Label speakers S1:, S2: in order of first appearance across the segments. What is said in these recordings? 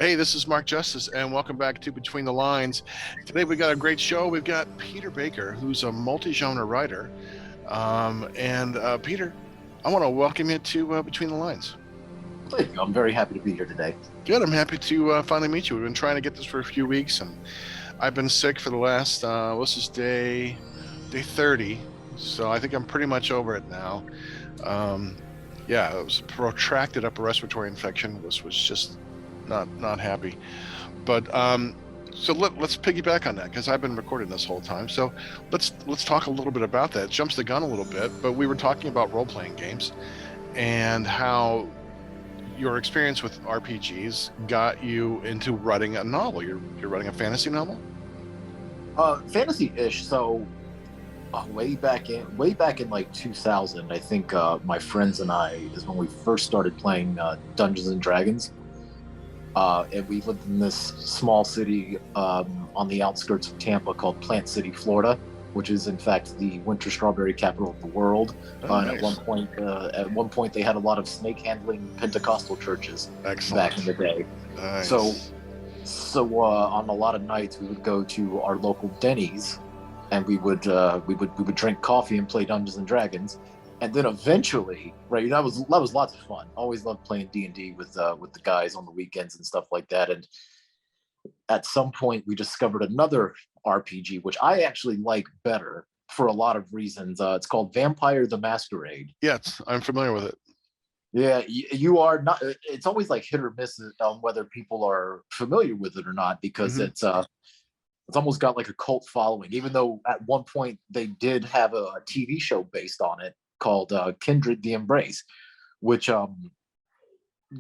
S1: Hey, this is Mark Justice, and welcome back to Between the Lines. Today we got a great show. We've got Peter Baker, who's a multi-genre writer. Peter, I want to welcome you to Between the Lines.
S2: Thank you. I'm very happy to be here today.
S1: Good. I'm happy to finally meet you. We've been trying to get this for a few weeks, and I've been sick for the last, this is day 30, so I think I'm pretty much over it now. Yeah, it was a protracted upper respiratory infection. Was just not happy. But so let's piggyback on that because I've been recording this whole time. So let's talk a little bit about that. It jumps the gun a little bit, but we were talking about role-playing games and how your experience with RPGs got you into writing a novel. You're writing a fantasy novel?
S2: Fantasy-ish. So way back in like 2000, I think my friends and I is when we first started playing Dungeons and Dragons. And we lived in this small city on the outskirts of Tampa called Plant City, Florida, which is in fact the winter strawberry capital of the world.
S1: Oh,
S2: And
S1: nice.
S2: at one point, they had a lot of snake handling Pentecostal churches
S1: Excellent.
S2: back in the day.
S1: Nice.
S2: So on a lot of nights, we would go to our local Denny's, and we would drink coffee and play Dungeons and Dragons. And then eventually, right, that was lots of fun. Always loved playing D&D with the guys on the weekends and stuff like that. And at some point, we discovered another RPG, which I actually like better for a lot of reasons. It's called Vampire the Masquerade.
S1: Yes, I'm familiar with it.
S2: Yeah, you are not. It's always like hit or miss on whether people are familiar with it or not, because
S1: Mhm.
S2: it's almost got like a cult following. Even though at one point they did have a TV show based on it called Kindred the Embrace, which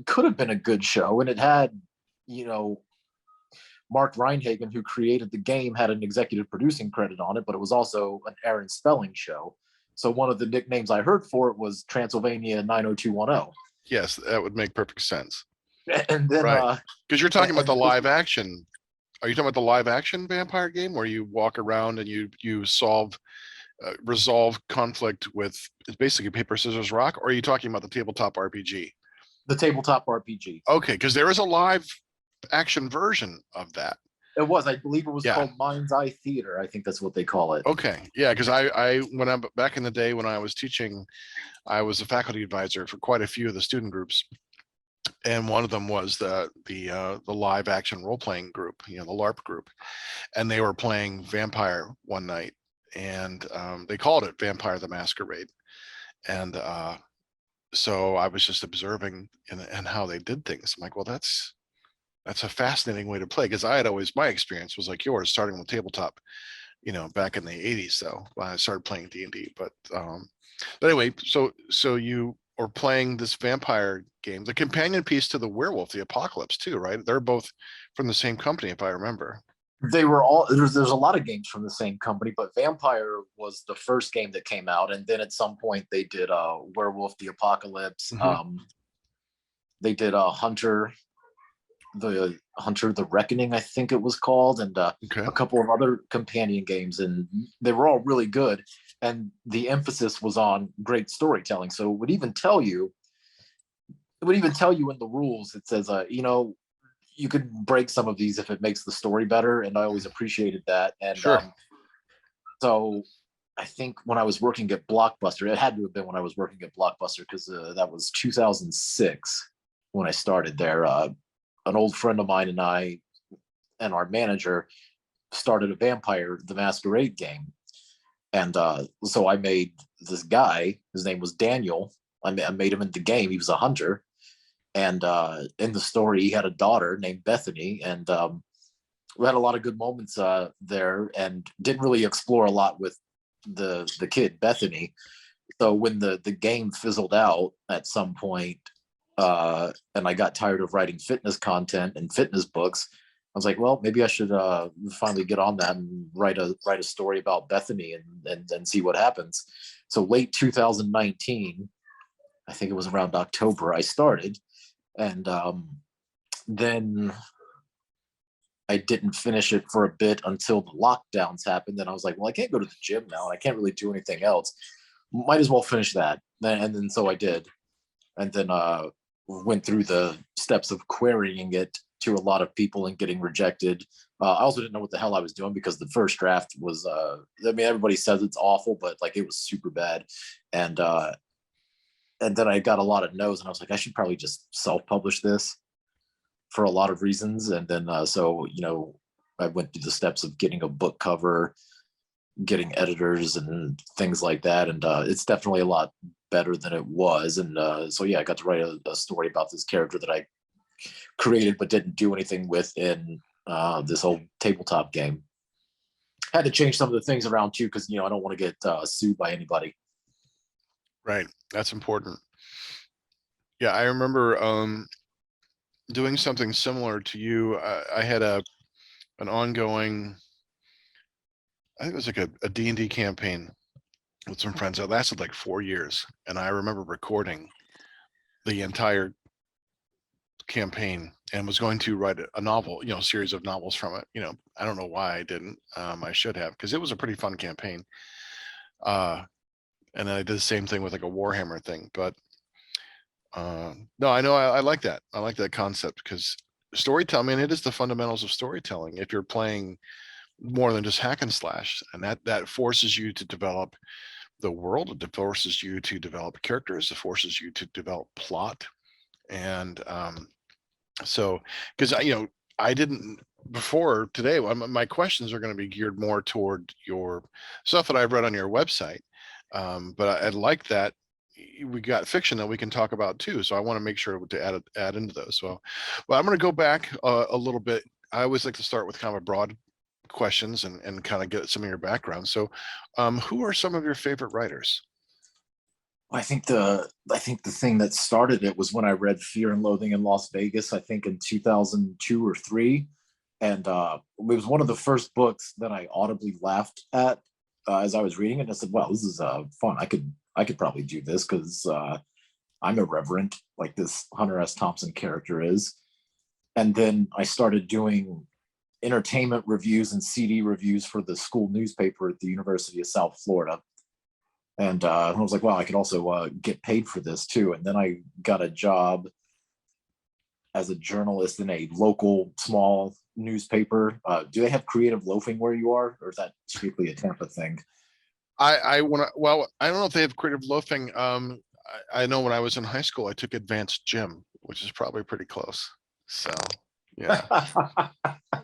S2: could have been a good show, and it had, you know, Mark Reinhagen, who created the game, had an executive producing credit on it, but it was also an Aaron Spelling show. So one of the nicknames I heard for it was Transylvania 90210.
S1: Yes, that would make perfect sense.
S2: And then
S1: Right. Because you're talking about the
S2: and
S1: live action. Are you talking about the live action vampire game where you walk around and you resolve conflict with basically paper, scissors, rock? Or are you talking about the tabletop RPG?
S2: the tabletop RPG.
S1: Okay, because there is a live action version of that.
S2: It was, I believe it was
S1: Yeah.
S2: called Mind's Eye Theater. I think that's what they call it.
S1: Okay, yeah, because when I'm back in the day when I was teaching, I was a faculty advisor for quite a few of the student groups, and one of them was the live action role playing group, the LARP group, and they were playing Vampire one night, and they called it Vampire the Masquerade, and so I was just observing and how they did things. I'm like, well, that's a fascinating way to play, because my experience was like yours, starting with tabletop, back in the 80s, though, when I started playing D&D. But anyway, so you are playing this vampire game, the companion piece to the Werewolf, the Apocalypse, too, right? They're both from the same company, if I remember.
S2: They were all there's a lot of games from the same company, but Vampire was the first game that came out, and then at some point they did Werewolf the Apocalypse.
S1: Mhm.
S2: They did Hunter the Reckoning, I think it was called, and
S1: Okay.
S2: a couple of other companion games, and they were all really good. And the emphasis was on great storytelling. So it would even tell you in the rules. It says, you could break some of these if it makes the story better, and I always appreciated that. And
S1: Sure.
S2: so I think when I was working at Blockbuster, it had to have been when I was working at Blockbuster, because that was 2006 when I started there. An old friend of mine and I and our manager started a Vampire the Masquerade game. And so I made this guy, his name was Daniel. I made him in the game. He was a hunter. And in the story, he had a daughter named Bethany. And we had a lot of good moments there, and didn't really explore a lot with the kid, Bethany. So when the game fizzled out at some point, and I got tired of writing fitness content and fitness books, I was like, well, maybe I should finally get on that and write a story about Bethany, and see what happens. So late 2019, I think it was around October, I started, and then I didn't finish it for a bit until the lockdowns happened. Then I was like, well, I can't go to the gym now, and I can't really do anything else. Might as well finish that. And then so I did, and then went through the steps of querying it to a lot of people and getting rejected. I also didn't know what the hell I was doing because the first draft was, I mean, everybody says it's awful, but like it was super bad. And then I got a lot of no's, and I was like, I should probably just self-publish this for a lot of reasons. And then, so, I went through the steps of getting a book cover, getting editors and things like that. And it's definitely a lot better than it was. And so, yeah, I got to write a story about this character that I created but didn't do anything with in this whole tabletop game. Had to change some of the things around too, because, I don't want to get sued by anybody.
S1: Right. That's important. Yeah, I remember doing something similar to you. I had an ongoing, I think it was like a D&D campaign with some friends that lasted like 4 years. And I remember recording the entire campaign and was going to write a novel, series of novels from it. I don't know why I didn't. I should have, because it was a pretty fun campaign. And then I did the same thing with like a Warhammer thing. But no, I know I like that. I like that concept because storytelling, it is the fundamentals of storytelling. If you're playing more than just hack and slash, and that forces you to develop the world, it forces you to develop characters, it forces you to develop plot. And so, because I didn't before today, my questions are going to be geared more toward your stuff that I've read on your website. But I'd like that we got fiction that we can talk about too. So I want to make sure to add into those. So, well, I'm going to go back a little bit. I always like to start with kind of a broad questions and kind of get some of your background. So, who are some of your favorite writers?
S2: I think the thing that started it was when I read Fear and Loathing in Las Vegas, I think in 2002 or 3. And it was one of the first books that I audibly laughed at as I was reading it. And I said, "Wow, this is fun. I could probably do this because I'm irreverent, like this Hunter S. Thompson character is." And then I started doing entertainment reviews and CD reviews for the school newspaper at the University of South Florida. And I was like, wow, I could also get paid for this too. And then I got a job as a journalist in a local small newspaper. Do they have creative loafing where you are, or is that strictly a Tampa thing?
S1: I want to. Well, I don't know if they have creative loafing. I know when I was in high school, I took advanced gym, which is probably pretty close. So yeah,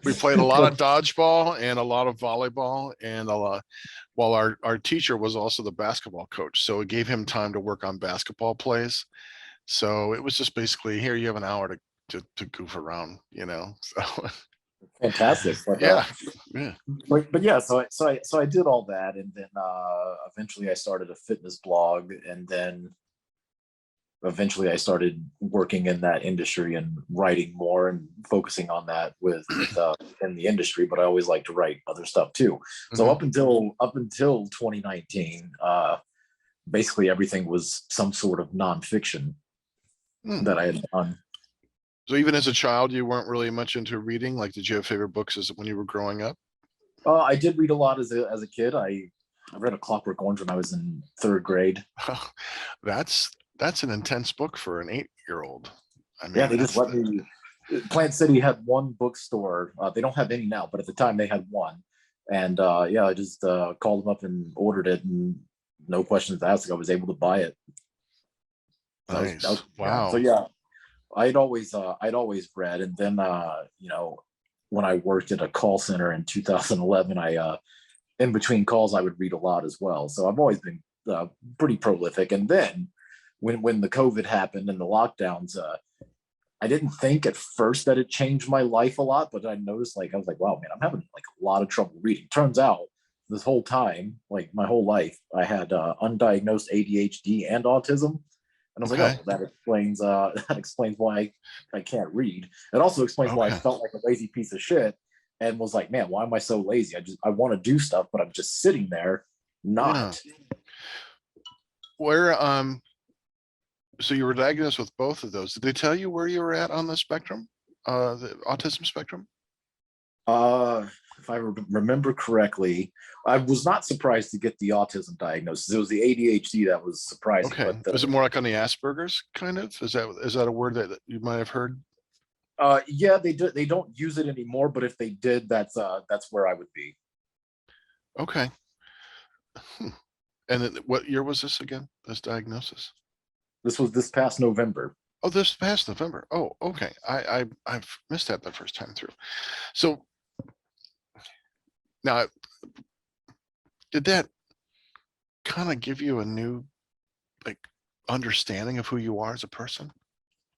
S1: we played a lot of dodgeball and a lot of volleyball and a lot. While our teacher was also the basketball coach, so it gave him time to work on basketball plays. So it was just basically, here you have an hour to goof around, So
S2: Fantastic. But,
S1: yeah.
S2: but yeah, so I did all that, and then eventually I started a fitness blog, and then eventually I started working in that industry and writing more and focusing on that with in the industry. But I always like to write other stuff too. So up until 2019, basically everything was some sort of nonfiction that I had done.
S1: So even as a child, you weren't really much into reading. Like, did you have favorite books when you were growing up?
S2: I did read a lot as a kid. I read A Clockwork Orange when I was in 3rd grade.
S1: That's an intense book for an 8-year-old. I mean,
S2: yeah, they just let me. Plant City had one bookstore. They don't have any now, but at the time they had one. And yeah, I just called them up and ordered it, and no questions asked. I was able to buy it.
S1: Nice.
S2: Wow.
S1: Yeah.
S2: So yeah, I'd always read, and then when I worked at a call center in 2011, I in between calls I would read a lot as well. So I've always been pretty prolific. And then when the COVID happened and the lockdowns, I didn't think at first that it changed my life a lot, but I noticed, I was like, wow, man, I'm having like a lot of trouble reading. Turns out this whole time, like my whole life, I had undiagnosed ADHD and autism. And I was like, oh, well, that explains why I can't read. It also explains why I felt like a lazy piece of shit and was like, man, why am I so lazy? I want to do stuff, but I'm just sitting there not.
S1: Yeah. Where so you were diagnosed with both of those. Did they tell you where you were at on the spectrum, the autism spectrum?
S2: If I remember correctly, I was not surprised to get the autism diagnosis. It was the ADHD that was surprising.
S1: Okay.
S2: But
S1: is it more like on the Asperger's kind of? Is that a word that you might have heard?
S2: Yeah, they do. They don't use it anymore, but if they did, that's where I would be.
S1: Okay. Hmm. And then what year was this again? This diagnosis?
S2: This was this past November.
S1: Oh, this past November. Oh, okay. I've missed that the first time through. So now, did that kind of give you a new like understanding of who you are as a person?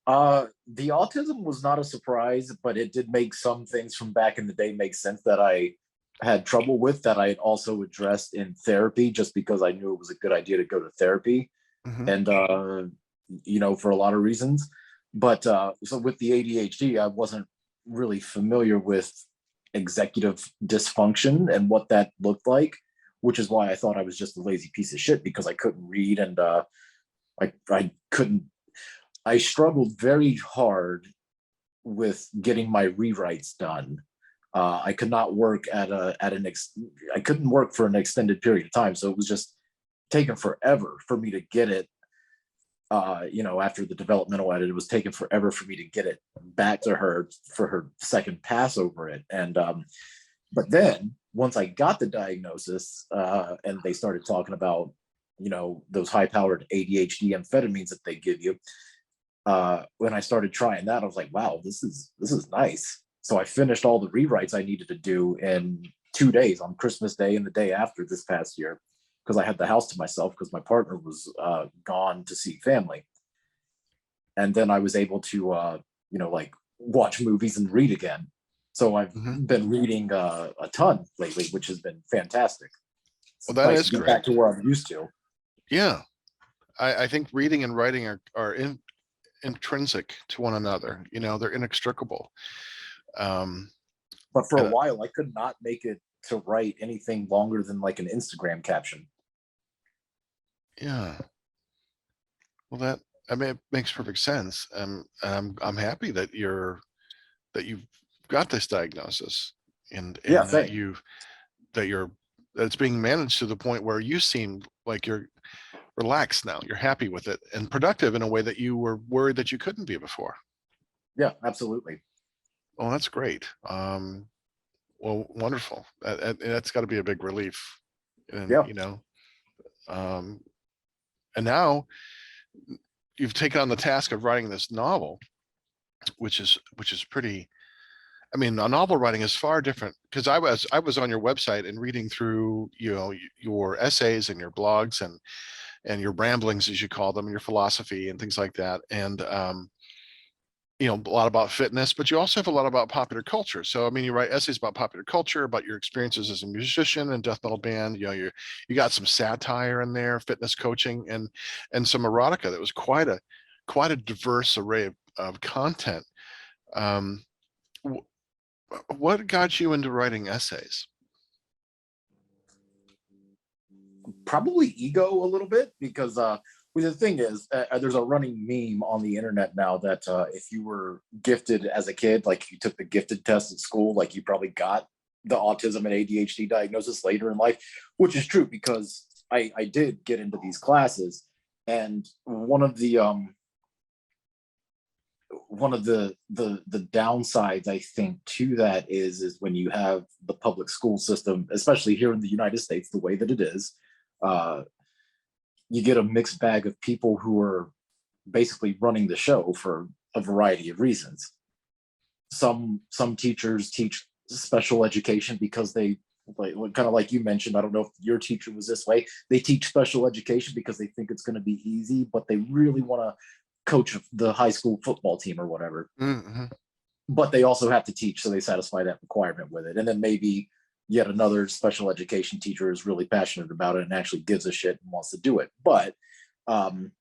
S2: The autism was not a surprise, but it did make some things from back in the day make sense that I had trouble with that I had also addressed in therapy just because I knew it was a good idea to go to therapy
S1: Hmm.
S2: and for a lot of reasons. But so with the ADHD, I wasn't really familiar with executive dysfunction and what that looked like, which is why I thought I was just a lazy piece of shit because I couldn't read and I couldn't. I struggled very hard with getting my rewrites done. I could not work I couldn't work for an extended period of time, so it was just taking forever for me to get it. After the developmental edit, it was taking forever for me to get it back to her for her second pass over it. And but then once I got the diagnosis, and they started talking about those high-powered ADHD amphetamines that they give you, when I started trying that, I was like, wow, this is nice. So I finished all the rewrites I needed to do in 2 days on Christmas Day and the day after this past year because I had the house to myself because my partner was gone to see family. And then I was able to, like watch movies and read again. So I've
S1: Hmm.
S2: been reading a ton lately, which has been fantastic.
S1: Well,
S2: It's
S1: that
S2: nice to
S1: is
S2: get back
S1: great.
S2: to where I'm used to.
S1: Yeah. I think reading and writing are intrinsic to one another. They're inextricable. Um,
S2: But for a
S1: and
S2: while, I could not make it to write anything longer than like an Instagram caption.
S1: yeah, well, I mean, it makes perfect sense. I'm happy that you've got this diagnosis
S2: Yeah,
S1: and
S2: thanks.
S1: that it's being managed to the point where you seem like you're relaxed now. You're happy with it and productive in a way that you were worried that you couldn't be before.
S2: Yeah, absolutely.
S1: Oh, that's great. Well, wonderful. That's got to be a big relief. And,
S2: Yeah.
S1: um, and now you've taken on the task of writing this novel, which is pretty. I mean, a novel writing is far different because I was on your website and reading through your essays and your blogs and your ramblings as you call them, and your philosophy and things like that, and a lot about fitness, but you also have a lot about popular culture. So, I mean, you write essays about popular culture, about your experiences as a musician and death metal band. You got some satire in there, fitness coaching, and some erotica. That was quite a diverse array of content. Um, what got you into writing essays?
S2: Probably ego a little bit because well, the thing is, there's a running meme on the internet now that if you were gifted as a kid, like if you took the gifted test at school, like you probably got the autism and ADHD diagnosis later in life, which is true because I did get into these classes, and one of the downsides I think to that is when you have the public school system, especially here in the United States, the way that it is, uh, you get a mixed bag of people who are basically running the show for a variety of reasons. Some teachers teach special education because they kind of like you mentioned. I don't know if your teacher was this way. They teach special education because they think it's going to be easy, but they really want to coach the high school football team or whatever.
S1: Mm-hmm.
S2: But they also have to teach, so they satisfy that requirement with it. And then maybe yet another special education teacher is really passionate about it and actually gives a shit and wants to do it. But um,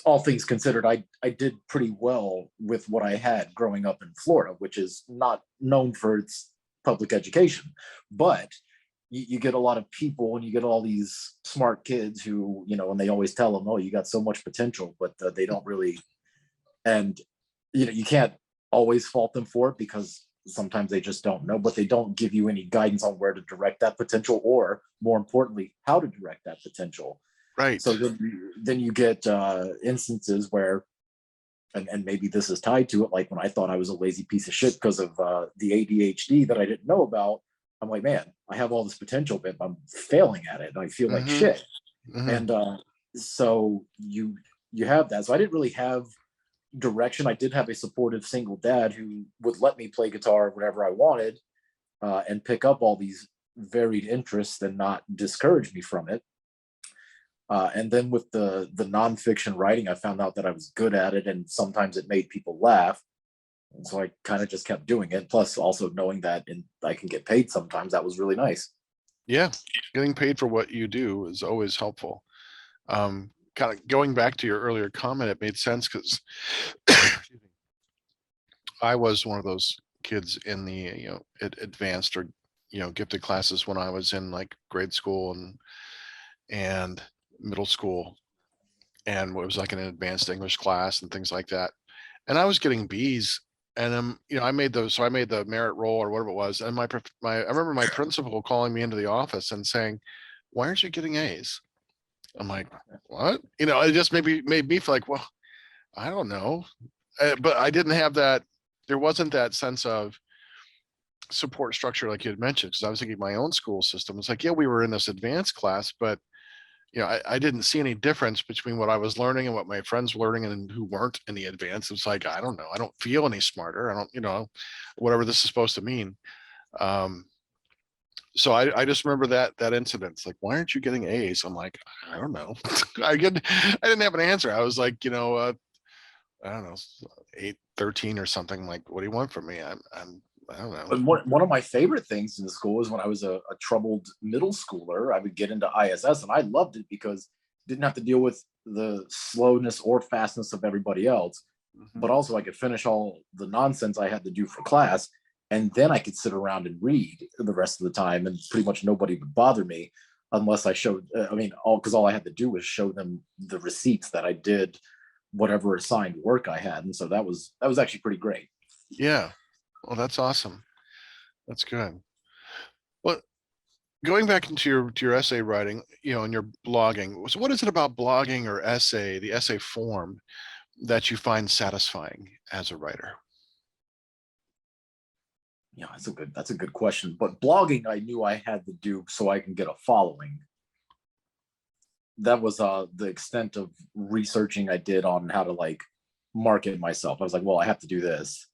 S2: all things considered, I did pretty well with what I had growing up in Florida, which is not known for its public education. But you get a lot of people and you get all these smart kids who, and they always tell them, oh, you got so much potential, but they don't really. And, you can't always fault them for it because sometimes they just don't know, but they don't give you any guidance on where to direct that potential or, more importantly, how to direct that potential.
S1: Right.
S2: So then you get instances where and maybe this is tied to it. Like when I thought I was a lazy piece of shit because of the ADHD that I didn't know about, I'm like, man, I have all this potential, but I'm failing at it, and I feel like
S1: Mm-hmm.
S2: shit.
S1: Mm-hmm.
S2: And so you have that. So I didn't really have direction. I did have a supportive single dad who would let me play guitar whenever I wanted, and pick up all these varied interests and not discourage me from it. And then with the nonfiction writing, I found out that I was good at it, and sometimes it made people laugh. And so I kind of just kept doing it. Plus, also knowing that I can get paid sometimes, that was really nice.
S1: Yeah, getting paid for what you do is always helpful. Kind of going back to your earlier comment, it made sense because I was one of those kids in the advanced or gifted classes when I was in like grade school and middle school, and it was like an advanced English class and things like that. And I was getting B's, and I made those. So I made the merit roll or whatever it was, and I remember my principal calling me into the office and saying, "Why aren't you getting A's?" I'm like, "What?" It just made me feel like, well, I don't know, but I didn't have that. There wasn't that sense of support structure like you had mentioned, because I was thinking my own school system. It's like, yeah, we were in this advanced class, but I didn't see any difference between what I was learning and what my friends were learning and who weren't in the advance. It's like, I don't know. I don't feel any smarter. I don't, whatever this is supposed to mean. Um, so I just remember that incident. It's like, why aren't you getting A's? I'm like, I don't know. I didn't have an answer. I was like, I don't know, 8, 13 or something. I'm like, what do you want from me? I don't know.
S2: And one of my favorite things in the school is when I was a troubled middle schooler, I would get into ISS, and I loved it because I didn't have to deal with the slowness or fastness of everybody else,
S1: Mhm.
S2: but also I could finish all the nonsense I had to do for class, and then I could sit around and read the rest of the time, and pretty much nobody would bother me unless I showed. I mean, all I had to do was show them the receipts that I did whatever assigned work I had, and so that was actually pretty great.
S1: Yeah. Well, that's awesome. That's good. Well, going back into your essay writing, and your blogging. So what is it about blogging or essay, the essay form, that you find satisfying as a writer?
S2: Yeah, that's a good question. But blogging, I knew I had to do so I can get a following. That was the extent of researching I did on how to like market myself. I was like, well, I have to do this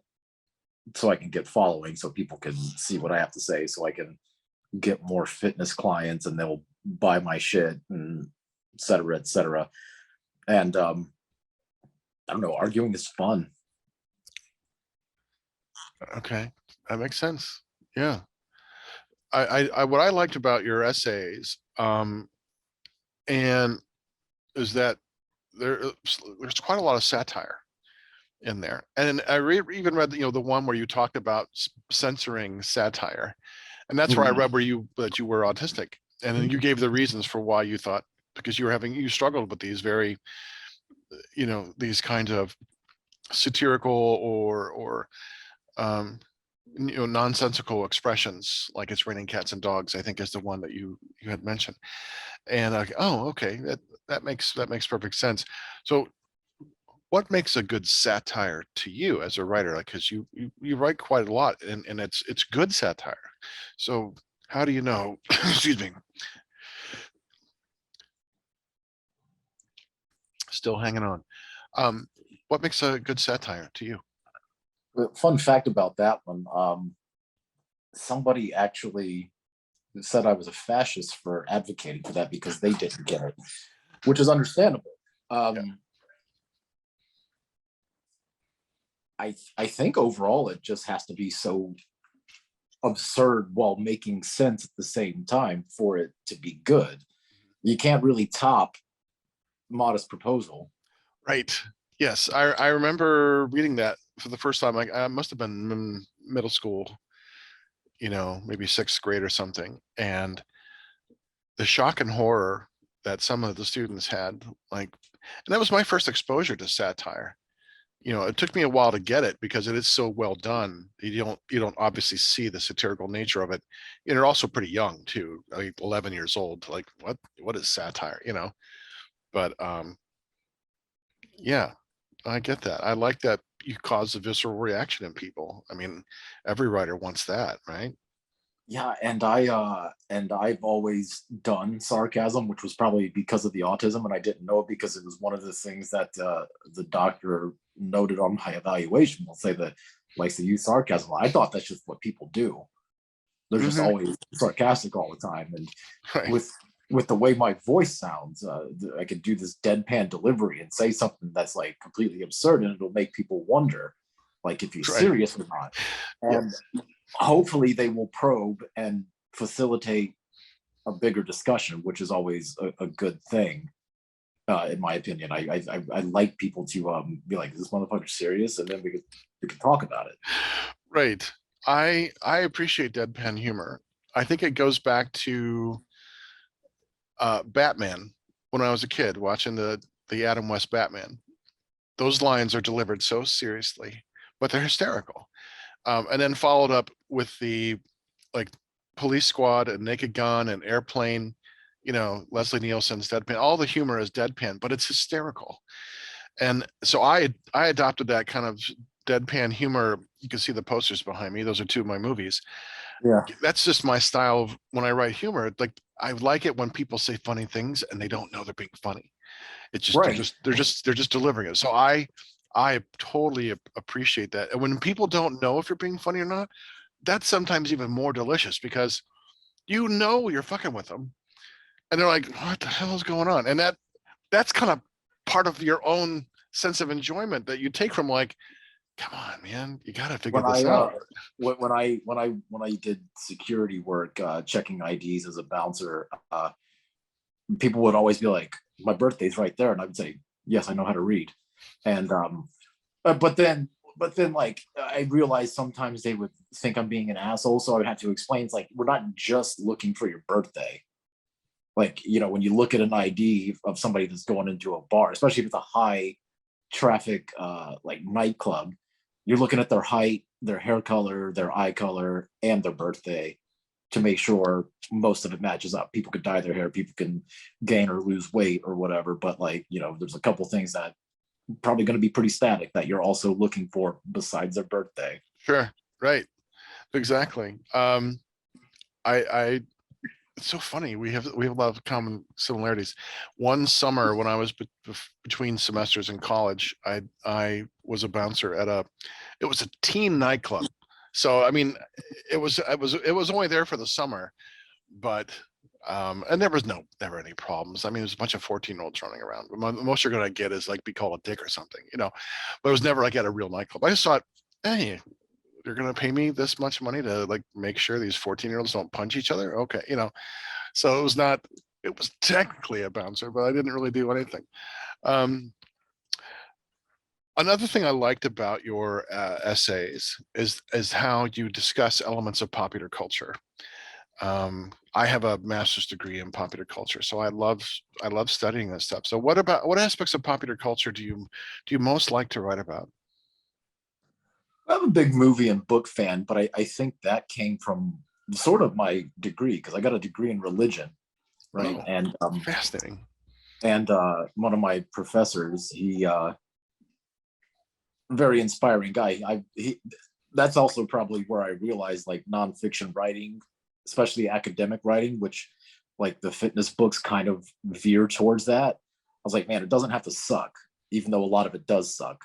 S2: so I can get following, so people can see what I have to say, so I can get more fitness clients and they'll buy my shit and et cetera, et cetera. And I don't know, arguing is fun.
S1: Okay, that makes sense. Yeah. I what I liked about your essays, and is that there's quite a lot of satire in there. And even read the one where you talked about censoring satire, and that's where I
S2: Mhm.
S1: read that you were autistic, and then you gave the reasons for why you thought, because you struggled with these very these kinds of satirical or um, nonsensical expressions, like it's raining cats and dogs, I think is the one that you had mentioned. And oh, okay, that makes perfect sense. So what makes a good satire to you as a writer? Like, because you write quite a lot, and it's good satire. So how do you know? Excuse me, still hanging on. Um, what makes a good satire to you?
S2: Fun fact about that one: somebody actually said I was a fascist for advocating for that because they didn't get it, which is understandable.
S1: Yeah.
S2: I think overall it just has to be so absurd while making sense at the same time for it to be good. You can't really top Modest Proposal.
S1: Right. Yes, I remember reading that for the first time. Like, I must have been in middle school, maybe sixth grade or something, and the shock and horror that some of the students had, like, and that was my first exposure to satire. It took me a while to get it because it is so well done. You don't obviously see the satirical nature of it. And you're also pretty young too, like 11 years old. Like, what is satire? But yeah, I get that. I like that you cause a visceral reaction in people. I mean, every writer wants that, right?
S2: Yeah, and I've always done sarcasm, which was probably because of the autism, and I didn't know it because it was one of the things that the doctor noted on my evaluation. Will say that likes to use sarcasm. I thought that's just what people do. They're just
S1: Hmm.
S2: always sarcastic all the time, and
S1: Right.
S2: with with the way my voice sounds, I could do this deadpan delivery and say something that's like completely absurd, and it'll make people wonder, like if he's
S1: Right.
S2: serious or not. And
S1: Yes.
S2: hopefully they will probe and facilitate a bigger discussion, which is always a good thing, in my opinion. I like people to be like, "Is this motherfucker serious?" And then we could talk about it.
S1: Right. I appreciate deadpan humor. I think it goes back to Batman when I was a kid watching the Adam West Batman. Those lines are delivered so seriously, but they're hysterical. And then followed up with the like Police Squad and Naked Gun and Airplane. You know, Leslie Nielsen's deadpan. All the humor is deadpan, but it's hysterical. And so I adopted that kind of deadpan humor. You can see the posters behind me. Those are two of my movies.
S2: Yeah.
S1: That's just my style of when I write humor. Like I like it when people say funny things and they don't know they're being funny. It's just
S2: Right.
S1: they're just delivering it. So I totally appreciate that. And when people don't know if you're being funny or not, that's sometimes even more delicious because you know you're fucking with them, and they're like, "What the hell is going on?" And that's kind of part of your own sense of enjoyment that you take from like, "Come on, man, you got to figure
S2: When
S1: this
S2: I
S1: out."
S2: when I did security work, checking IDs as a bouncer, people would always be like, "My birthday's right there," and I would say, "Yes, I know how to read." And but then like I realized sometimes they would think I'm being an asshole, so I would have to explain. It's like we're not just looking for your birthday. Like when you look at an ID of somebody that's going into a bar, especially if it's a high traffic like nightclub, you're looking at their height, their hair color, their eye color, and their birthday to make sure most of it matches up. People could dye their hair, people can gain or lose weight or whatever, but like there's a couple things that probably going to be pretty static that you're also looking for besides their birthday.
S1: Sure, right, exactly. I it's so funny. We have a lot of common similarities. One summer when I was between semesters in college, I was a bouncer at it was a teen nightclub. So I mean, it was only there for the summer, but and there was never any problems. I mean, it was a bunch of 14-year-olds running around. The most you're gonna get is like be called a dick or something, But it was never like at a real nightclub. I just thought, hey, they're gonna pay me this much money to like make sure these 14-year-olds don't punch each other. Okay. So it was technically a bouncer, but I didn't really do anything. Um, Another thing I liked about your essays is how you discuss elements of popular culture. I have a master's degree in popular culture, so I love studying this stuff. So what aspects of popular culture do you most like to write about?
S2: I'm a big movie and book fan, but I think that came from sort of my degree because I got a degree in religion, right?
S1: Oh,
S2: And
S1: fascinating.
S2: one of my professors, he very inspiring guy. That's also probably where I realized like nonfiction writing, especially academic writing, which like the fitness books kind of veer towards that. I was like, man, it doesn't have to suck, even though a lot of it does suck.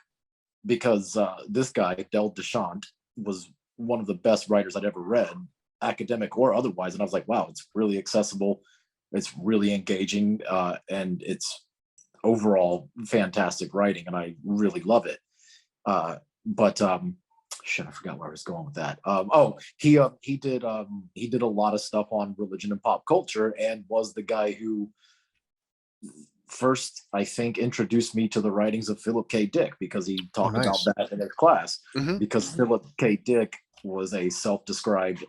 S2: Because this guy, Del Deschamps, was one of the best writers I'd ever read, academic or otherwise. And I was like, wow, it's really accessible, it's really engaging, and it's overall fantastic writing, and I really love it. But shit, I forgot where I was going with that. He did a lot of stuff on religion and pop culture, and was the guy who first, I think, introduced me to the writings of Philip K. Dick because he
S1: Oh,
S2: talked about
S1: nice.
S2: that in his class.
S1: Hmm.
S2: Because Philip K. Dick was a self-described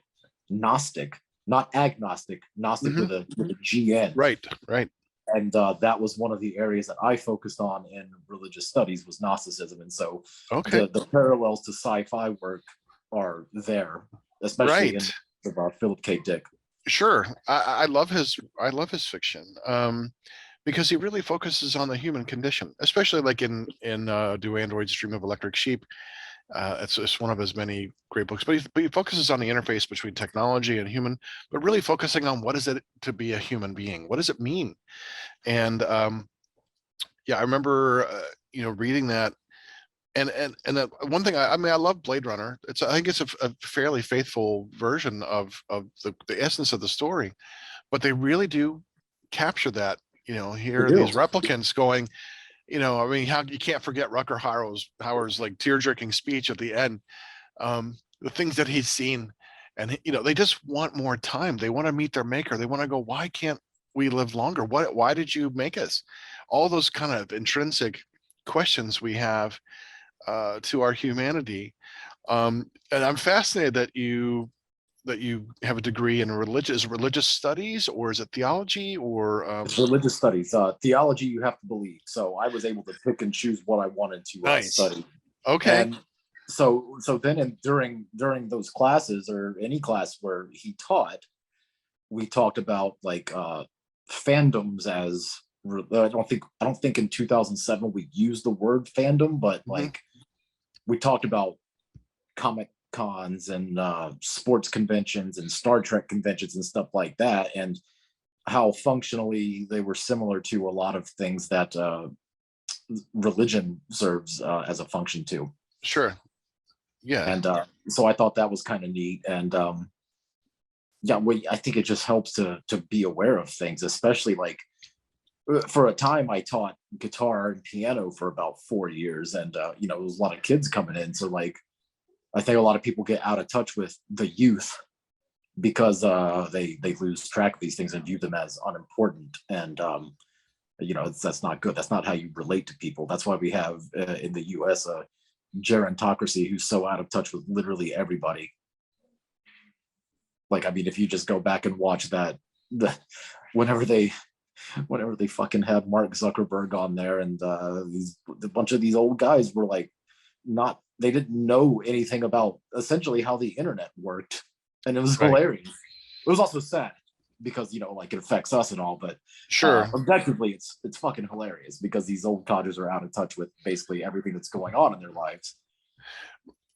S2: Gnostic, not agnostic, Gnostic
S1: Hmm.
S2: with a GN,
S1: Right, right.
S2: and that was one of the areas that I focused on in religious studies was Gnosticism, and so
S1: Okay,
S2: the parallels to sci-fi work are there, especially
S1: right.
S2: in Philip K. Dick.
S1: Sure. I love his fiction. because he really focuses on the human condition, especially like in Do Androids Dream of Electric Sheep. It's one of his many great books, but he focuses on the interface between technology and human, but really focusing on what is it to be a human being? What does it mean? And yeah, I remember reading that. And one thing, I mean, I love Blade Runner. I think it's a fairly faithful version of the essence of the story, but they really do capture that.
S2: They
S1: Here are
S2: do.
S1: these replicants going, I mean, how you can't forget Rucker Hauer's like tear-jerking speech at the end. The things that he's seen, and they just want more time. They want to meet their maker. They want to go, why can't we live longer? Why did you make us? All those kind of intrinsic questions we have to our humanity. And I'm fascinated that you have a degree in religious studies, or is it theology, or
S2: It's religious studies. Theology, you have to believe. So I was able to pick and choose what I wanted to
S1: nice.
S2: study.
S1: Okay.
S2: And so then during those classes, or any class where he taught, we talked about like fandoms as I don't think in 2007 we used the word fandom, but
S1: Mhm.
S2: like we talked about comic cons and sports conventions and Star Trek conventions and stuff like that, and how functionally they were similar to a lot of things that religion serves as a function to.
S1: Sure. Yeah.
S2: And so I thought that was kind of neat. And yeah, I think it just helps to be aware of things, especially like for a time I taught guitar and piano for about 4 years, and there was a lot of kids coming in. So like I think a lot of people get out of touch with the youth because they lose track of these things and view them as unimportant. And that's not good. That's not how you relate to people. That's why we have in the U.S. a gerontocracy who's so out of touch with literally everybody. Like, I mean, if you just go back and watch that, whenever they fucking had Mark Zuckerberg on there, and a bunch of these old guys were like, not they didn't know anything about essentially how the internet worked, and it was
S1: Right.
S2: hilarious. It was also sad because like it affects us and all, but
S1: Sure.
S2: objectively, it's fucking hilarious because these old codgers are out of touch with basically everything that's going on in their lives.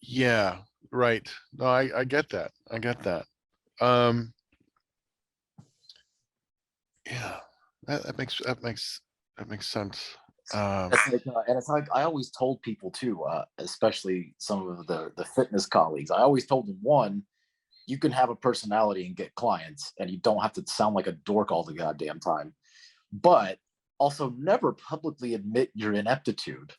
S1: Yeah. Right. No, I get that. I get that. Um, yeah. That makes sense.
S2: And it's like I always told people too, especially some of the fitness colleagues. I always told them, one, you can have a personality and get clients, and you don't have to sound like a dork all the goddamn time. But also, never publicly admit your ineptitude,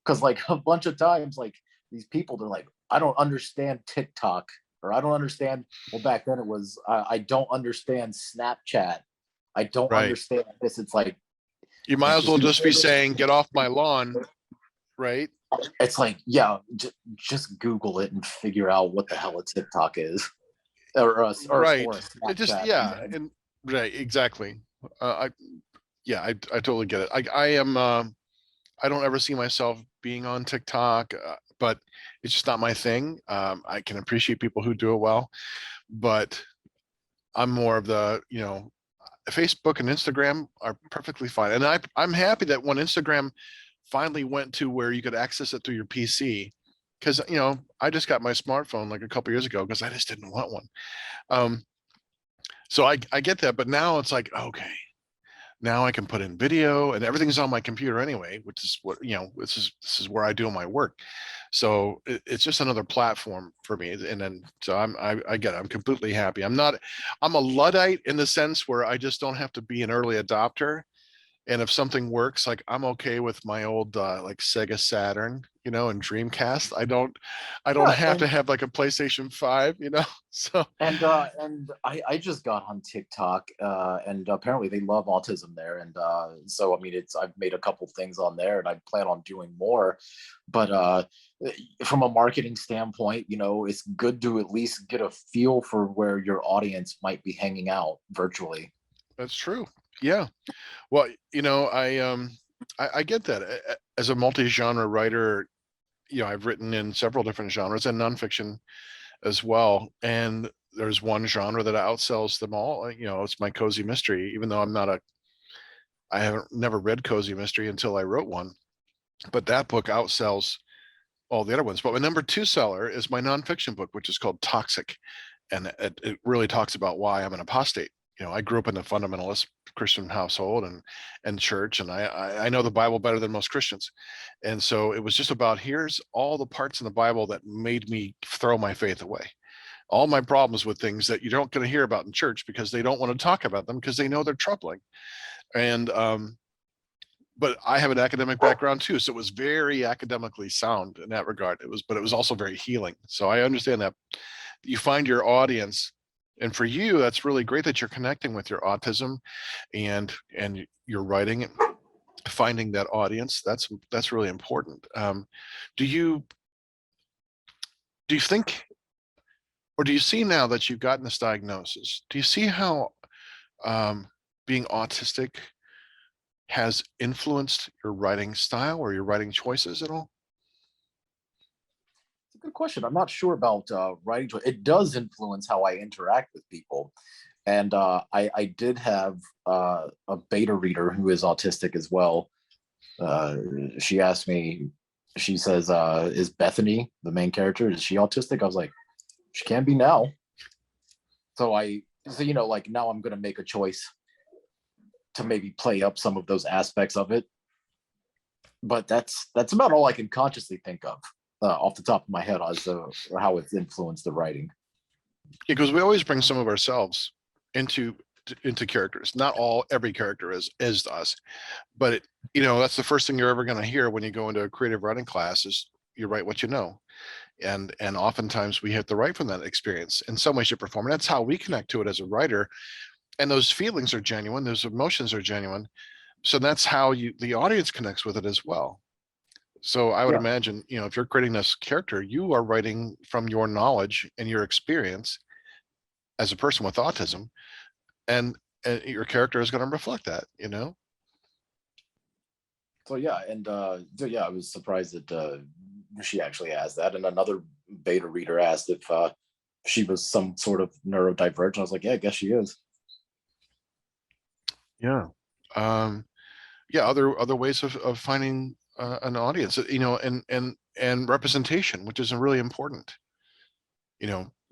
S2: because like a bunch of times, like these people, they're like, I don't understand TikTok, or I don't understand. Well, back then it was, I don't understand Snapchat. I don't
S1: Right.
S2: understand this. It's like,
S1: You might as well
S2: just
S1: just be saying, "Get off my lawn," right?
S2: it's like, yeah, just Google it and figure out what the hell a TikTok is, or
S1: Right.
S2: a
S1: It just,
S2: Snapchat.
S1: yeah, and right, exactly. I Yeah, I totally get it. I don't ever see myself being on TikTok, but it's just not my thing. I can appreciate people who do it well, but I'm more of Facebook and Instagram are perfectly fine. And I'm happy that when Instagram finally went to where you could access it through your PC, because I just got my smartphone like a couple years ago because I just didn't want one. Um, so I get that, but now it's like, okay, now I can put in video and everything's on my computer anyway, which is what this is where I do my work. So it's just another platform for me. And then so I get it. I'm completely happy. I'm a Luddite in the sense where I just don't have to be an early adopter. And if something works, like I'm okay with my old like Sega Saturn, and Dreamcast. I don't
S2: Yeah,
S1: have to have like a PlayStation 5, So
S2: and I just got on TikTok, and apparently they love autism there, and so I mean, I've made a couple things on there, and I plan on doing more, but from a marketing standpoint, it's good to at least get a feel for where your audience might be hanging out virtually.
S1: that's true. Yeah. Well, I get that. As a multi-genre writer, I've written in several different genres and nonfiction as well. And there's one genre that outsells them all. It's my cozy mystery, even though I'm not I haven't never read cozy mystery until I wrote one, but that book outsells all the other ones. But my number two seller is my nonfiction book, which is called Toxic, and it really talks about why I'm an apostate. I grew up in a fundamentalist Christian household and church, and I know the Bible better than most Christians, and so it was just about, here's all the parts in the Bible that made me throw my faith away. All my problems with things that you don't going to hear about in church because they don't want to talk about them because they know they're troubling. And but I have an academic background too, so it was very academically sound in that regard. But it was also very healing. So I understand that you find your audience, and for you, that's really great that you're connecting with your autism, and you're writing, finding that audience. That's really important. Do you think, or do you see now that you've gotten this diagnosis? Do you see how being autistic has influenced your writing style or your writing choices at all?
S2: It's a good question. I'm not sure about writing. It does influence how I interact with people. And I did have a beta reader who is autistic as well. She asked me, she says, is Bethany, the main character, is she autistic? I was like, she can be now. So like now I'm going to make a choice to maybe play up some of those aspects of it. But that's about all I can consciously think of off the top of my head as to how it's influenced the writing.
S1: Because we always bring some of ourselves into characters. Not every character is us, but that's the first thing you're ever going to hear when you go into a creative writing class is you write what you know. And oftentimes we have to write from that experience in some way, shape, or form. And that's how we connect to it as a writer. And those feelings are genuine, those emotions are genuine. So that's how the audience connects with it as well. So I would imagine, if you're creating this character, you are writing from your knowledge and your experience as a person with autism, and your character is going to reflect that.
S2: So yeah, and I was surprised that she actually asked that. And another beta reader asked if she was some sort of neurodivergent. I was like, yeah, I guess she is.
S1: Yeah. Other ways of finding an audience, and representation, which is really important.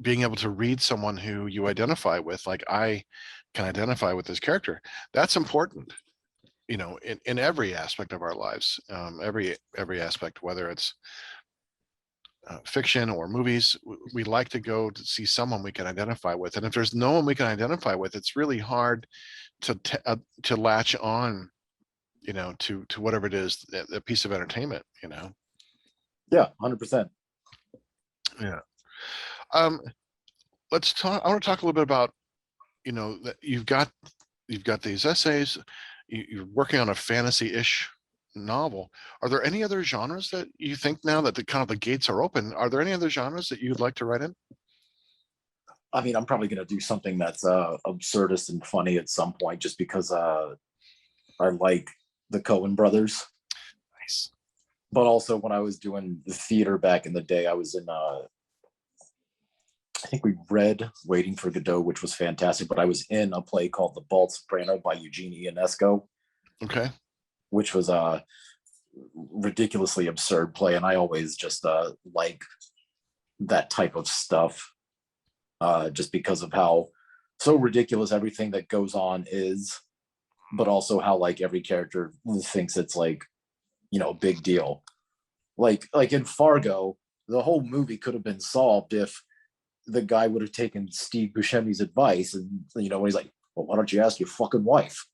S1: Being able to read someone who you identify with, like I can identify with this character. That's important. In every aspect of our lives, every aspect, whether it's fiction or movies, we like to go to see someone we can identify with. And if there's no one we can identify with, it's really hard to latch on, to whatever it is, that piece of entertainment.
S2: Yeah, 100%.
S1: Yeah. Let's talk. I want to talk a little bit about, that you've got these essays. You're working on a fantasy-ish novel. Are there any other genres that you think, now that the gates are open, are there any other genres that you'd like to write in?
S2: I mean, I'm probably going to do something that's absurdist and funny at some point, just because I like the Coen brothers.
S1: Nice.
S2: But also, when I was doing the theater back in the day, I was in I think we read Waiting for Godot, which was fantastic, but I was in a play called The Bald Soprano by Eugene Ionesco.
S1: Okay.
S2: Which was a ridiculously absurd play. And I always just like that type of stuff, just because of how so ridiculous everything that goes on is, but also how like every character thinks it's like, a big deal. Like in Fargo, the whole movie could have been solved if the guy would have taken Steve Buscemi's advice, and when he's like, well, why don't you ask your fucking wife?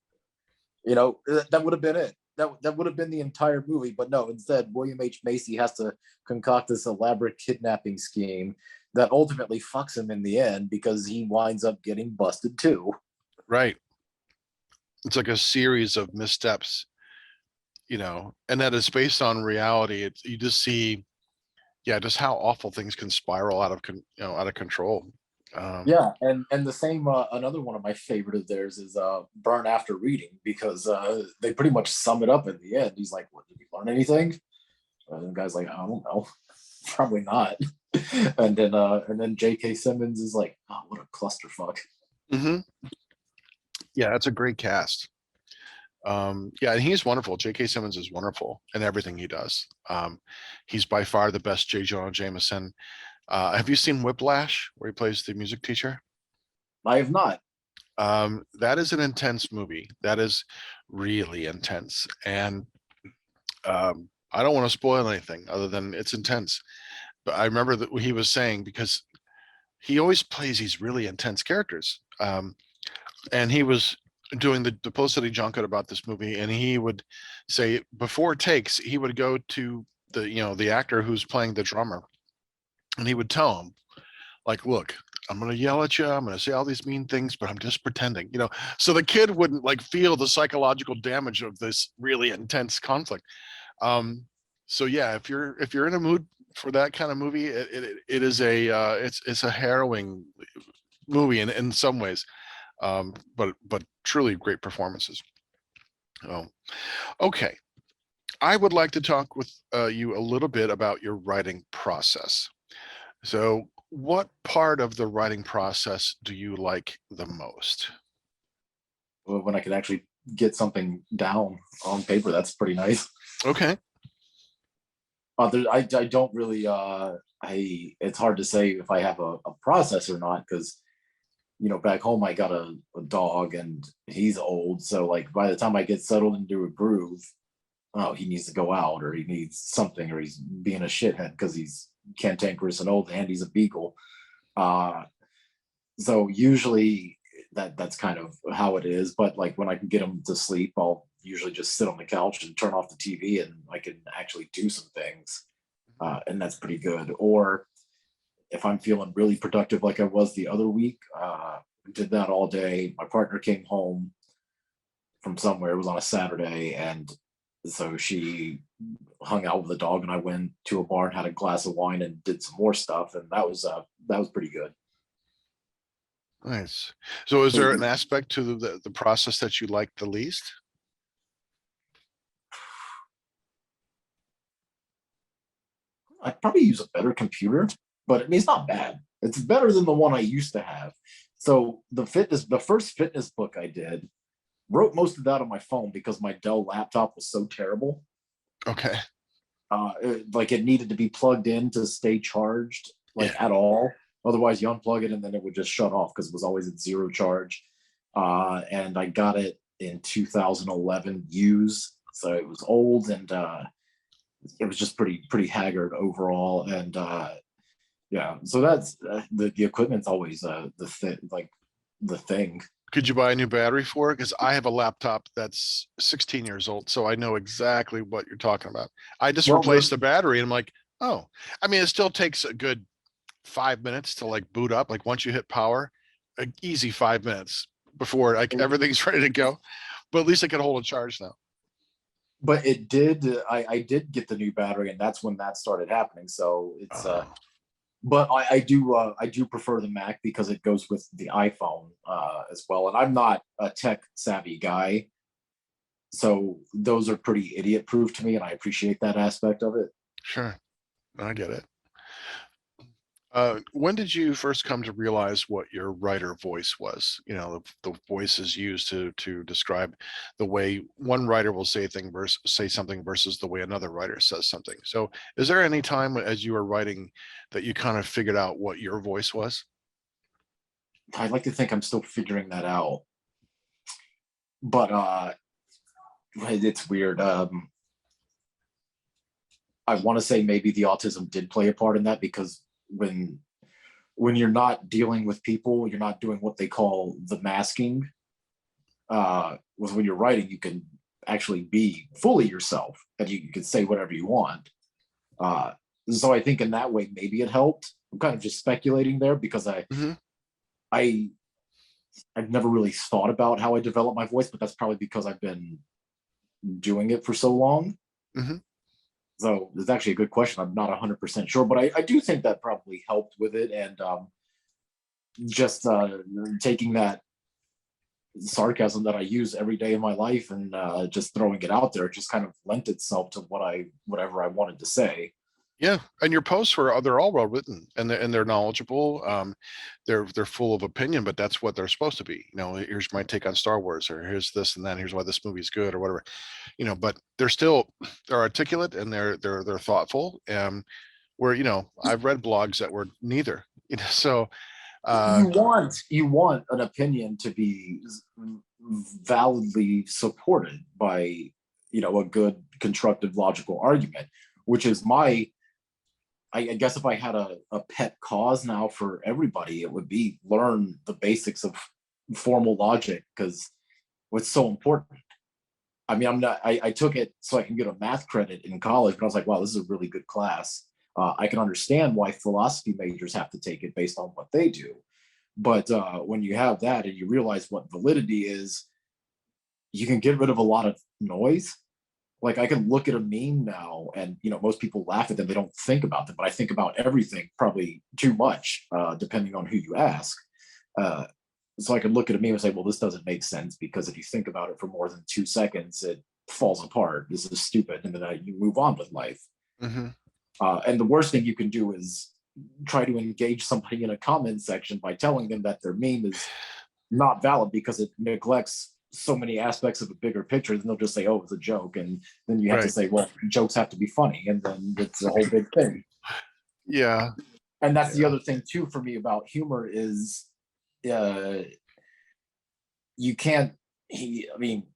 S2: That would have been it. That would have been the entire movie. But no, instead, William H. Macy has to concoct this elaborate kidnapping scheme that ultimately fucks him in the end, because he winds up getting busted too.
S1: Right. It's like a series of missteps, and that is based on reality. You just see, just how awful things can spiral out of control.
S2: Yeah, and the same. Another one of my favorite of theirs is "Burn After Reading," because they pretty much sum it up at the end. He's like, "What, did you learn anything?" And the guy's like, "I don't know, probably not." and then J.K. Simmons is like, "Oh, what a clusterfuck."
S1: Mm-hmm. Yeah, that's a great cast. Yeah, and he's wonderful. J.K. Simmons is wonderful in everything he does. He's by far the best J. Jonah Jameson. Have you seen Whiplash, where he plays the music teacher?
S2: I have not.
S1: That is an intense movie. That is really intense. And I don't want to spoil anything other than it's intense. But I remember that he was saying, because he always plays these really intense characters. And he was doing the publicity junket about this movie, and he would say before takes, he would go to the actor who's playing the drummer, and he would tell him, like, look, I'm going to yell at you, I'm going to say all these mean things, but I'm just pretending, so the kid wouldn't like feel the psychological damage of this really intense conflict. So yeah, if you're in a mood for that kind of movie, it is it's a harrowing movie in some ways, but truly great performances. Oh, okay. I would like to talk with you a little bit about your writing process. So, what part of the writing process do you like the most?
S2: When I can actually get something down on paper, that's pretty nice.
S1: Okay.
S2: I don't really it's hard to say if I have a process or not, because back home I got a dog and he's old, so like by the time I get settled into a groove, oh, he needs to go out, or he needs something, or he's being a shithead because he's cantankerous and old, and he's a beagle. uh so usually that's kind of how it is. But like when I can get him to sleep, I'll usually just sit on the couch and turn off the TV, and I can actually do some things, and that's pretty good. Or if I'm feeling really productive, like I was the other week, did that all day. My partner came home from somewhere. It was on a Saturday, and so she hung out with the dog, and I went to a bar and had a glass of wine and did some more stuff, and that was pretty good.
S1: Nice. So, is there an aspect to the process that you like the least?
S2: I'd probably use a better computer, but I mean, it's not bad. It's better than the one I used to have. So the first fitness book I did, wrote most of that on my phone because my Dell laptop was so terrible.
S1: Okay.
S2: Like it needed to be plugged in to stay charged, like
S1: Yeah.
S2: at all. Otherwise, you unplug it and then it would just shut off because it was always at zero charge. And I got it in 2011 used, so it was old, and it was just pretty haggard overall. And yeah, so that's the equipment's always the thing.
S1: Could you buy a new battery for it? Because I have a laptop that's 16 years old, so I know exactly what you're talking about. I just
S2: Well,
S1: replaced the battery, and I'm like, oh, I mean, it still takes a good 5 minutes to like boot up. Like once you hit power, an easy 5 minutes before like everything's ready to go. But at least I can hold a charge now.
S2: but it did. I did get the new battery, and that's when that started happening. So it's
S1: Oh,
S2: but I do prefer the Mac because it goes with the iPhone as well. And I'm not a tech savvy guy, so those are pretty idiot proof to me, and I appreciate that aspect of it.
S1: sure. I get it. When did you first come to realize what your writer voice was? The voice is used to describe the way one writer will say something versus the way another writer says something. So, is there any time as you were writing that you kind of figured out what your voice was?
S2: I'd like to think I'm still figuring that out, but it's weird. I want to say maybe the autism did play a part in that, because when you're not dealing with people, you're not doing what they call the masking. Was when you're writing, you can actually be fully yourself, and you can say whatever you want. Uh, so I think in that way, maybe it helped. I'm kind of just speculating there, because
S1: Hmm.
S2: I I've never really thought about how I develop my voice, but that's probably because I've been doing it for so long.
S1: Hmm.
S2: So it's actually a good question. I'm not 100% sure, but I do think that probably helped with it. And just taking that sarcasm that I use every day in my life, and just throwing it out there, it just kind of lent itself to whatever I wanted to say.
S1: Yeah, and your posts they're all well written, and they're knowledgeable. They're full of opinion, but that's what they're supposed to be. Here's my take on Star Wars, or here's this and that. Here's why this movie's good, or whatever. But they're articulate, and they're thoughtful. Where I've read blogs that were neither. So uh,
S2: You want an opinion to be validly supported by a good constructive logical argument, which is I guess if I had a pet cause now for everybody, it would be learn the basics of formal logic, because it's so important. I mean, I took it so I can get a math credit in college, but I was like, wow, this is a really good class. I can understand why philosophy majors have to take it based on what they do. But when you have that and you realize what validity is, you can get rid of a lot of noise. Like, I can look at a meme now and most people laugh at them, they don't think about them, but I think about everything probably too much, depending on who you ask. uh, so I can look at a meme and say, well, this doesn't make sense, because if you think about it for more than 2 seconds, it falls apart, this is stupid, and then you move on with life.
S1: mhm.
S2: And the worst thing you can do is try to engage somebody in a comment section by telling them that their meme is not valid because it neglects so many aspects of a bigger picture. Then they'll just say, oh, it's a joke, and then you have to
S1: Right.
S2: say, well, jokes have to be funny, and then it's a whole big thing.
S1: Yeah.
S2: And that's the
S1: Yeah.
S2: other thing too for me about humor is, uh you can't I mean,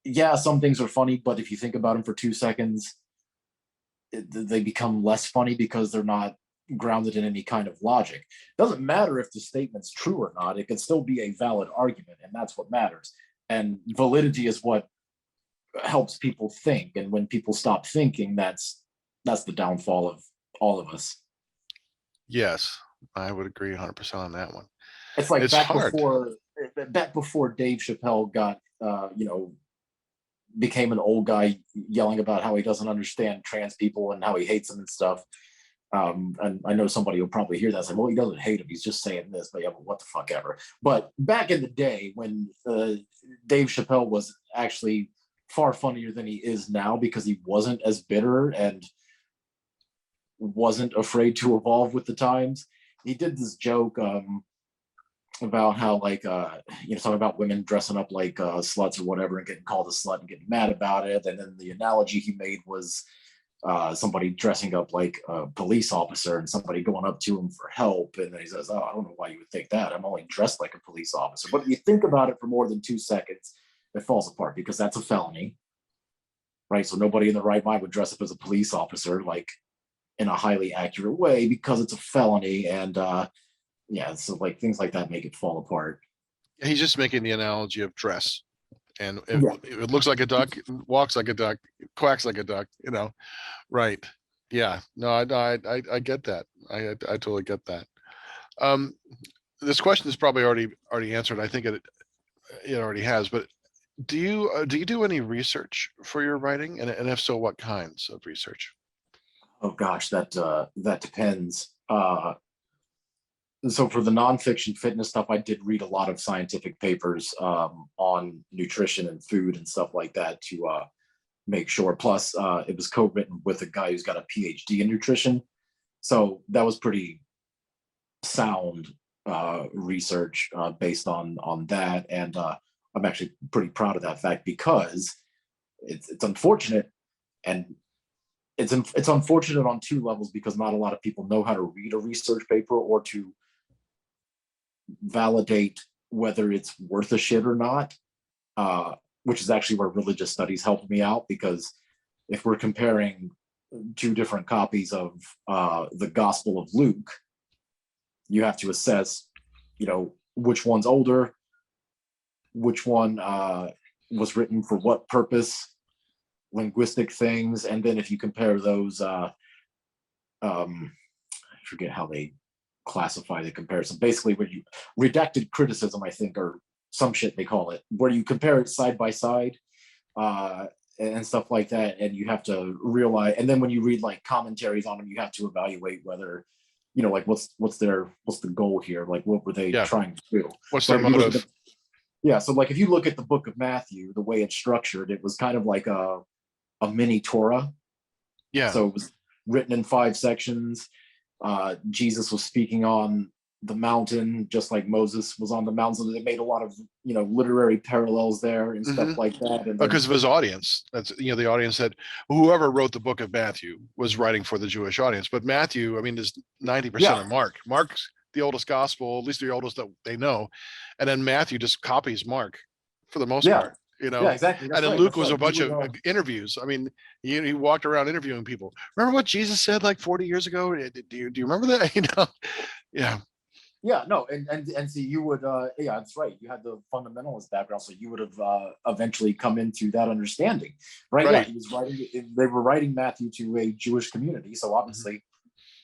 S2: yeah, some things are funny, but if you think about them for 2 seconds, they become less funny because they're not grounded in any kind of logic. It doesn't matter if the statement's true or not, it can still be a valid argument, and that's what matters. And validity is what helps people think. And when people stop thinking, that's the downfall of all of us.
S1: Yes, I would agree 100% on that one.
S2: It's like
S1: It's hard.
S2: back before Dave Chappelle got became an old guy yelling about how he doesn't understand trans people and how he hates them and stuff. And I know somebody will probably hear that and say, well, he doesn't hate him, he's just saying this. But yeah, but what the fuck ever. But back in the day when Dave Chappelle was actually far funnier than he is now, because he wasn't as bitter and wasn't afraid to evolve with the times. He did this joke about how, like, talking about women dressing up like sluts or whatever and getting called a slut and getting mad about it. And then the analogy he made was somebody dressing up like a police officer and somebody going up to him for help. And then he says, oh, I don't know why you would think that. I'm only dressed like a police officer. But if you think about it for more than 2 seconds, it falls apart, because that's a felony, right? So nobody in the right mind would dress up as a police officer, like, in a highly accurate way, because it's a felony. And yeah, so like things like that make it fall apart.
S1: He's just making the analogy of dress, and
S2: Yeah.
S1: it looks like a duck, walks like a duck, quacks like a duck. Right? Yeah. No, I get that. I totally get that. Um, this question is probably already answered. I think it already has. But do you do any research for your writing, and if so, what kinds of research?
S2: Oh gosh, that depends. So for the nonfiction fitness stuff, I did read a lot of scientific papers on nutrition and food and stuff like that to make sure. Plus, it was co-written with a guy who's got a PhD in nutrition, so that was pretty sound research based on that. And I'm actually pretty proud of that fact, because it's unfortunate, and it's unfortunate on two levels, because not a lot of people know how to read a research paper or to validate whether it's worth a shit or not, which is actually where religious studies helped me out, because if we're comparing two different copies of the Gospel of Luke, you have to assess, which one's older, which one was written for what purpose, linguistic things, and then if you compare those, I forget how they classify the comparison. Basically, when you redacted criticism, I think, or some shit they call it, where you compare it side by side, and stuff like that, and you have to realize. And then when you read like commentaries on them, you have to evaluate whether, like what's the goal here? Like, what were they
S1: Yeah.
S2: trying to do?
S1: What's
S2: But
S1: their
S2: if you look
S1: motive?
S2: at yeah, so like if you look at the book of Matthew, the way it's structured, it was kind of like a mini Torah.
S1: Yeah.
S2: So written in 5 sections. Jesus was speaking on the mountain, just like Moses was on the mountain. So they made a lot of, literary parallels there and stuff like that. And then,
S1: Because of his audience. That's, the audience that whoever wrote the book of Matthew was writing for the Jewish audience. But Matthew, I mean, is 90% of Mark. Mark's the oldest gospel, at least the oldest that they know. And then Matthew just copies Mark for the most part.
S2: Yeah, exactly.
S1: And then Luke was a bunch of interviews. I mean, he walked around interviewing people. Remember what Jesus said like 40 years ago? Do you remember that? Yeah.
S2: Yeah, no, and see, you would, yeah, that's right. You had the fundamentalist background, so you would have eventually come into that understanding, right? Yeah, he was writing. They were writing Matthew to a Jewish community, so obviously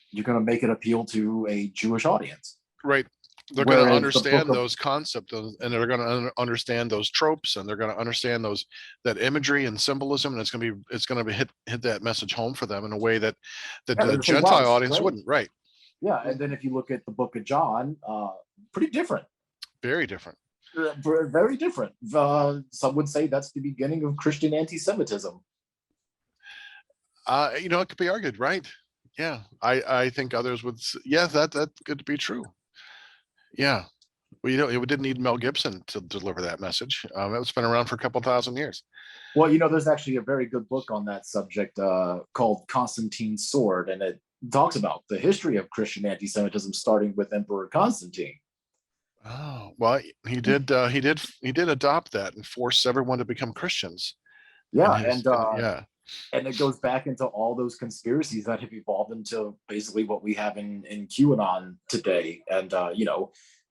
S2: you're going to make it appeal to a Jewish audience,
S1: right? They're going to understand those concepts, and they're going to understand those tropes, and they're going to understand that imagery and symbolism, and it's going to hit that message home for them in a way that the Gentile audience wouldn't, right?
S2: Yeah, and then if you look at the book of John, pretty different.
S1: Very different.
S2: Very different. Some would say that's the beginning of Christian anti-Semitism.
S1: It could be argued, right? Yeah, I think others would. Yeah, that could be true. Yeah, well, it didn't need Mel Gibson to deliver that message. It's been around for a couple thousand years.
S2: Well, there's actually a very good book on that subject called Constantine's Sword, and it talks about the history of Christian anti-Semitism, starting with Emperor Constantine.
S1: Oh, well, he did adopt that and force everyone to become Christians.
S2: Yeah, and it goes back into all those conspiracies that have evolved into basically what we have in QAnon today, and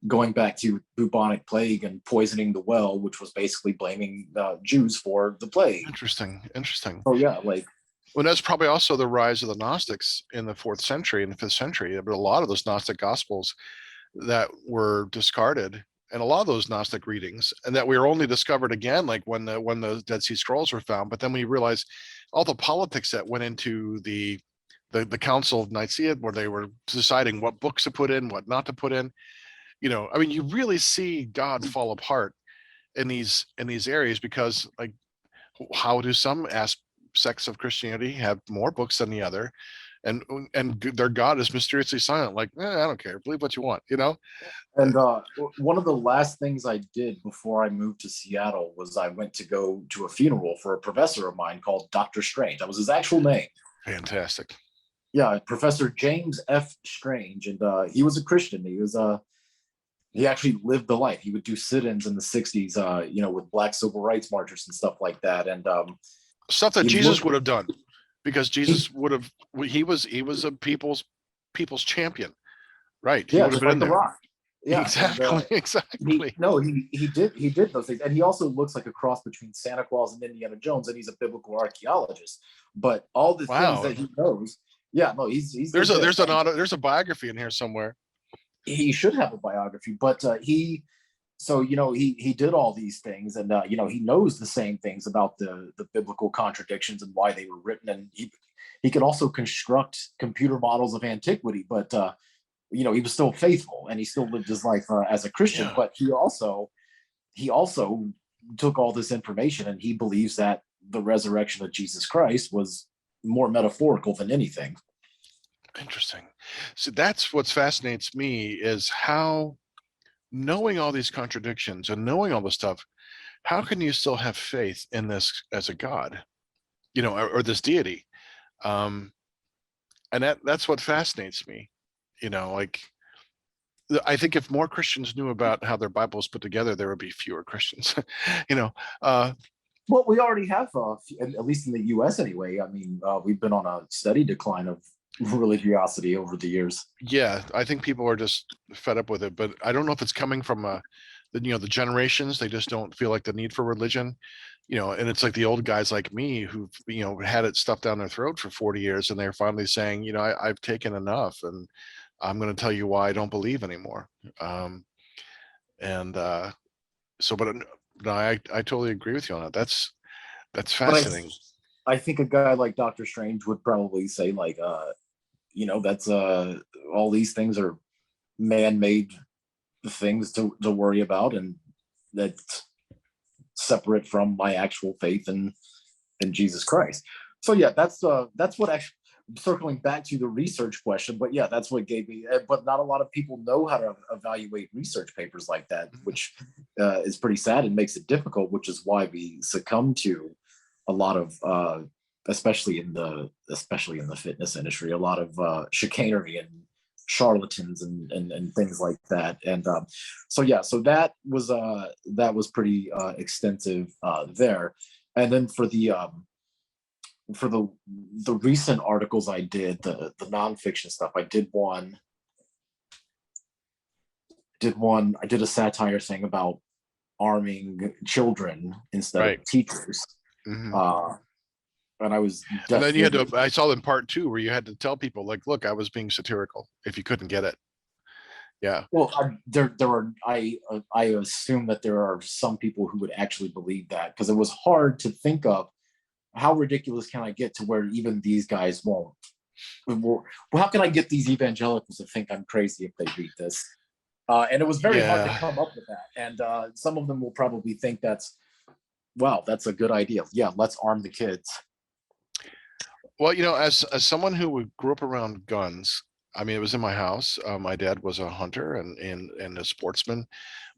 S2: going back to bubonic plague and poisoning the well, which was basically blaming Jews for the plague.
S1: Interesting.
S2: Oh yeah, like.
S1: Well, that's probably also the rise of the Gnostics in the 4th century and the 5th century. But a lot of those Gnostic Gospels that were discarded, and a lot of those Gnostic readings, and that we were only discovered again, like when the Dead Sea Scrolls were found. But then we realized all the politics that went into the Council of Nicaea, where they were deciding what books to put in, what not to put in. I mean, you really see God fall apart in these areas, because, like, how do some sects of Christianity have more books than the other, and their God is mysteriously silent, like, I don't care, believe what you want,
S2: And one of the last things I did before I moved to Seattle was I went to go to a funeral for a professor of mine called Dr. Strange. That was his actual name.
S1: Fantastic.
S2: Yeah, Professor James F. Strange, and he was a Christian. He actually lived the life. He would do sit-ins in the 60s, with Black civil rights marchers and stuff like that. And
S1: stuff that Jesus would have done, because Jesus he was a people's champion, right? He would have been in there.
S2: Rock. Yeah,
S1: exactly. Exactly.
S2: He did those things, and he also looks like a cross between Santa Claus and Indiana Jones, and he's a biblical archaeologist. But all the things that he knows, he's
S1: there's a biography in here somewhere.
S2: He should have a biography, but he did all these things, and he knows the same things about the biblical contradictions and why they were written, and he could also construct computer models of antiquity, but he was still faithful, and he still lived his life as a Christian. Yeah. But he also took all this information, and he believes that the resurrection of Jesus Christ was more metaphorical than anything.
S1: Interesting. So that's what fascinates me, is how, knowing all these contradictions and knowing all this stuff, how can you still have faith in this as a God, or this deity? And that's what fascinates me. Like, I think if more Christians knew about how their Bible is put together, there would be fewer Christians.
S2: Well, we already have, at least in the U.S. anyway. I mean, we've been on a steady decline of religiosity over the years.
S1: Yeah, I think people are just fed up with it, but I don't know if it's coming from the generations. They just don't feel like the need for religion, and it's like the old guys like me who've had it stuffed down their throat for 40 years, and they're finally saying, I've taken enough, and I'm going to tell you why I don't believe anymore. No, I totally agree with you on that. That's fascinating.
S2: I think a guy like Dr. Strange would probably say, like, that's all these things are man-made things to worry about, and that's separate from my actual faith in Jesus Christ. So yeah, that's what circling back to the research question, but yeah, that's what gave me. But not a lot of people know how to evaluate research papers like that, which is pretty sad and makes it difficult. Which is why we succumb to a lot of, especially in the fitness industry, a lot of chicanery and charlatans and things like that. And so yeah, so that was pretty extensive there. And then for the recent articles I did, the nonfiction stuff, I did I did a satire thing about arming children instead
S1: Right.
S2: of teachers.
S1: Mhm.
S2: And I was
S1: And then you had to, I saw in part 2 where you had to tell people like, look, I was being satirical if you couldn't get it. Yeah.
S2: Well, there are I assume that there are some people who would actually believe that, because it was hard to think of how ridiculous can I get to where even these guys won't. Well, how can I get these evangelicals to think I'm crazy if they read this? And it was very hard to
S1: Yeah.
S2: come up with that. And some of them will probably think wow, that's a good idea. Yeah, let's arm the kids.
S1: Well, you know, as someone who grew up around guns, I mean, it was in my house. My dad was a hunter and a sportsman.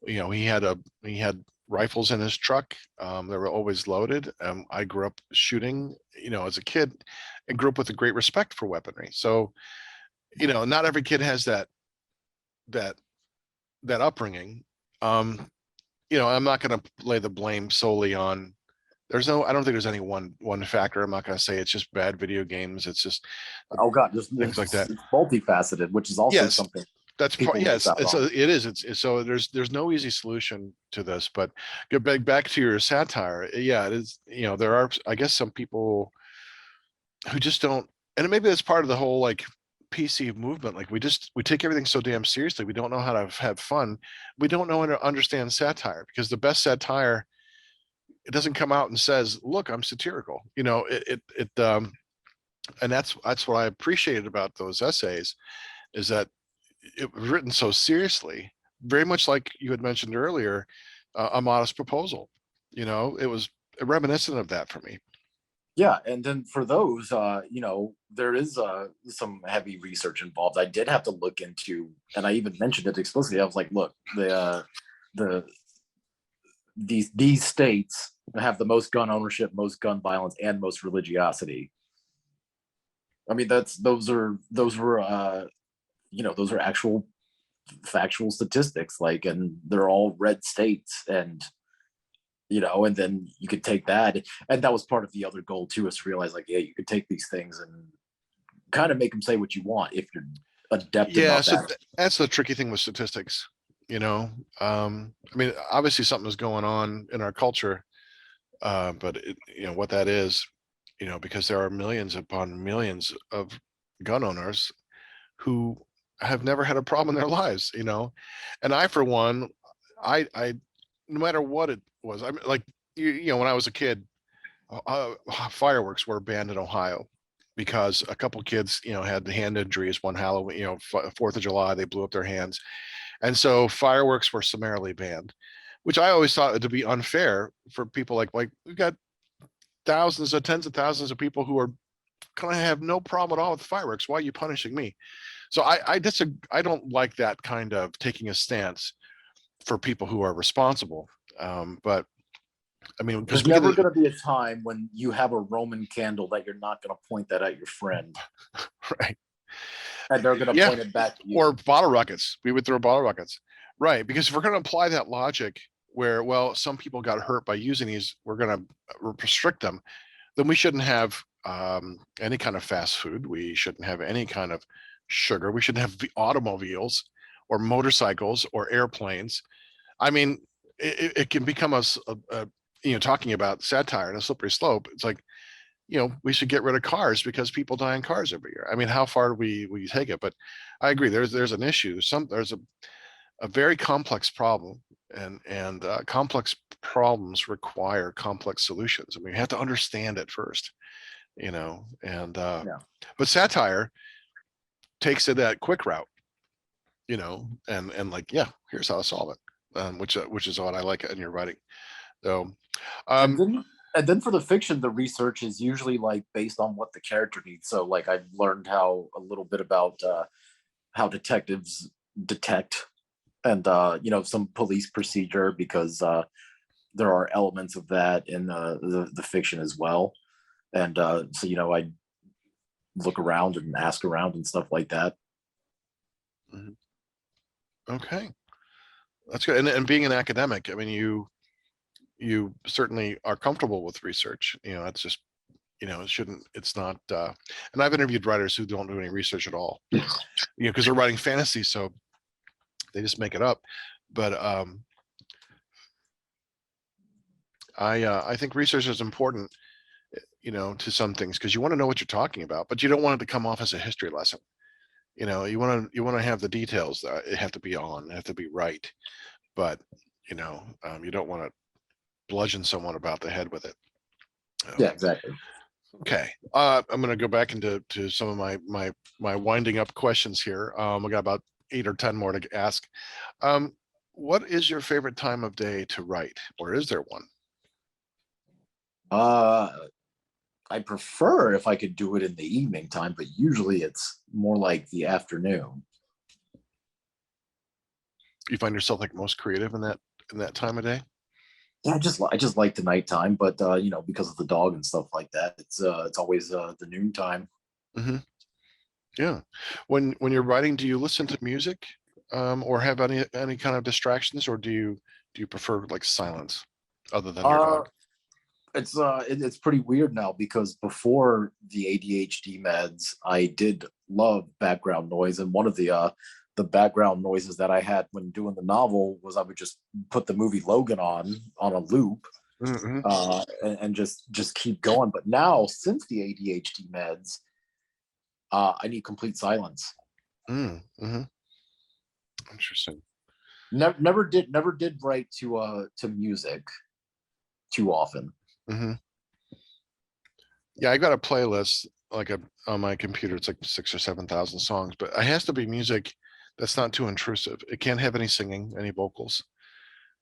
S1: You know, he had rifles in his truck. They were always loaded. I grew up shooting, you know, as a kid, and grew up with a great respect for weaponry. So, you know, not every kid has that that upbringing. Um, you know, I'm not going to lay the blame solely on. I don't think there's any one factor. I'm not going to say it's just bad video games. It's just
S2: Oh God, just
S1: things like that.
S2: it's multifaceted, which is also
S1: Yes,
S2: something
S1: that's part.
S2: people miss
S1: Yes,
S2: out on.
S1: it is. So there's no easy solution to this. But get back to your satire. Yeah, it is. You know, there are, I guess, some people who just don't, and maybe that's part of the whole like PC movement. Like we take everything so damn seriously. We don't know how to have fun. We don't know how to understand satire, because the best satire, it doesn't come out and says, "Look, I'm satirical." You know, and that's what I appreciated about those essays, is that it was written so seriously, very much like you had mentioned earlier, a modest proposal. You know, it was reminiscent of that for me.
S2: Yeah, and then for those, there is some heavy research involved. I did have to look into, and I even mentioned it explicitly. I was like, look, the these states have the most gun ownership, most gun violence, and most religiosity. I mean, those were those are actual factual statistics, like, and they're all red states. And and then you could take that, and that was part of the other goal too, is to realize, like, yeah, you could take these things and kind of make them say what you want if you're adept
S1: Yeah,
S2: enough
S1: so
S2: at it.
S1: that's the tricky thing with statistics. You know, I mean, obviously something is going on in our culture, but you know what that is. You know, because there are millions upon millions of gun owners who have never had a problem in their lives. You know, and I, for one, I no matter what it was, I mean, like you know, when I was a kid, fireworks were banned in Ohio because a couple kids, you know, had hand injuries one Halloween, you know, 4th of July, they blew up their hands. And so fireworks were summarily banned, which I always thought to be unfair for people like we've got thousands of tens of thousands of people who are kind of have no problem at all with fireworks. Why are you punishing me? So I don't like that kind of taking a stance for people who are responsible. But I mean, because
S2: There's
S1: we get
S2: never
S1: it
S2: going to be a time when you have a Roman candle that you're not going to point that at your friend,
S1: right.
S2: and they're going to
S1: Yeah,
S2: point it back at you.
S1: or bottle rockets. We would throw bottle rockets, right? Because if we're going to apply that logic, where well, some people got hurt by using these, we're going to restrict them. Then we shouldn't have any kind of fast food. We shouldn't have any kind of sugar. We shouldn't have automobiles or motorcycles or airplanes. I mean, it can become a you know, talking about satire and a slippery slope. It's like, you know, we should get rid of cars because people die in cars every year. I mean, how far do we take it? But I agree. There's an issue. There's a very complex problem, and complex problems require complex solutions. I mean, you have to understand it first, you know. And
S2: Yeah.
S1: but satire takes it that quick route, you know, and like, yeah, here's how to solve it, which is what I like in your writing. So,
S2: And
S1: um,
S2: then And then for the fiction, the research is usually like based on what the character needs. So like I've learned how a little bit about how detectives detect and some police procedure because there are elements of that in the fiction as well. And so I look around and ask around and stuff like that.
S1: Mhm. Okay, that's good. And being an academic, I mean, you certainly are comfortable with research. It's just it shouldn't. It's not. And I've interviewed writers who don't do any research at all. Because they're writing fantasy, so they just make it up. But I think research is important, to some things because you want to know what you're talking about, but you don't want it to come off as a history lesson. You want to have the details that it have to be on, it have to be right, but you don't want to bludgeon someone about the head with it.
S2: Yeah,
S1: Um,
S2: exactly.
S1: okay, I'm going to go back into some of my winding up questions here. We got about 8 or 10 more to ask. Um, what is your favorite time of day to write, or is there one?
S2: Uh, I prefer if I could do it in the evening time, but usually it's more like the afternoon.
S1: You find yourself like most creative in that time of day?
S2: Yeah, I just like the nighttime, but because of the dog and stuff like that, it's always the noon time.
S1: Hmm. Yeah. When you're writing, do you listen to music, or have any kind of distractions, or do you prefer like silence, other than your
S2: Uh,
S1: dog?
S2: it's pretty weird now because before the ADHD meds, I did love background noise, and one of the background noises that I had when doing the novel was I would just put the movie Logan on a loop,
S1: Hmm.
S2: and just keep going. But now, since the ADHD meds, I need complete silence.
S1: Mm-hmm. Interesting.
S2: Never did write to music too often.
S1: Hmm. Yeah, I got a playlist on my computer. It's like 6 or 7 thousand songs, but it has to be music that's not too intrusive. It can't have any singing, any vocals.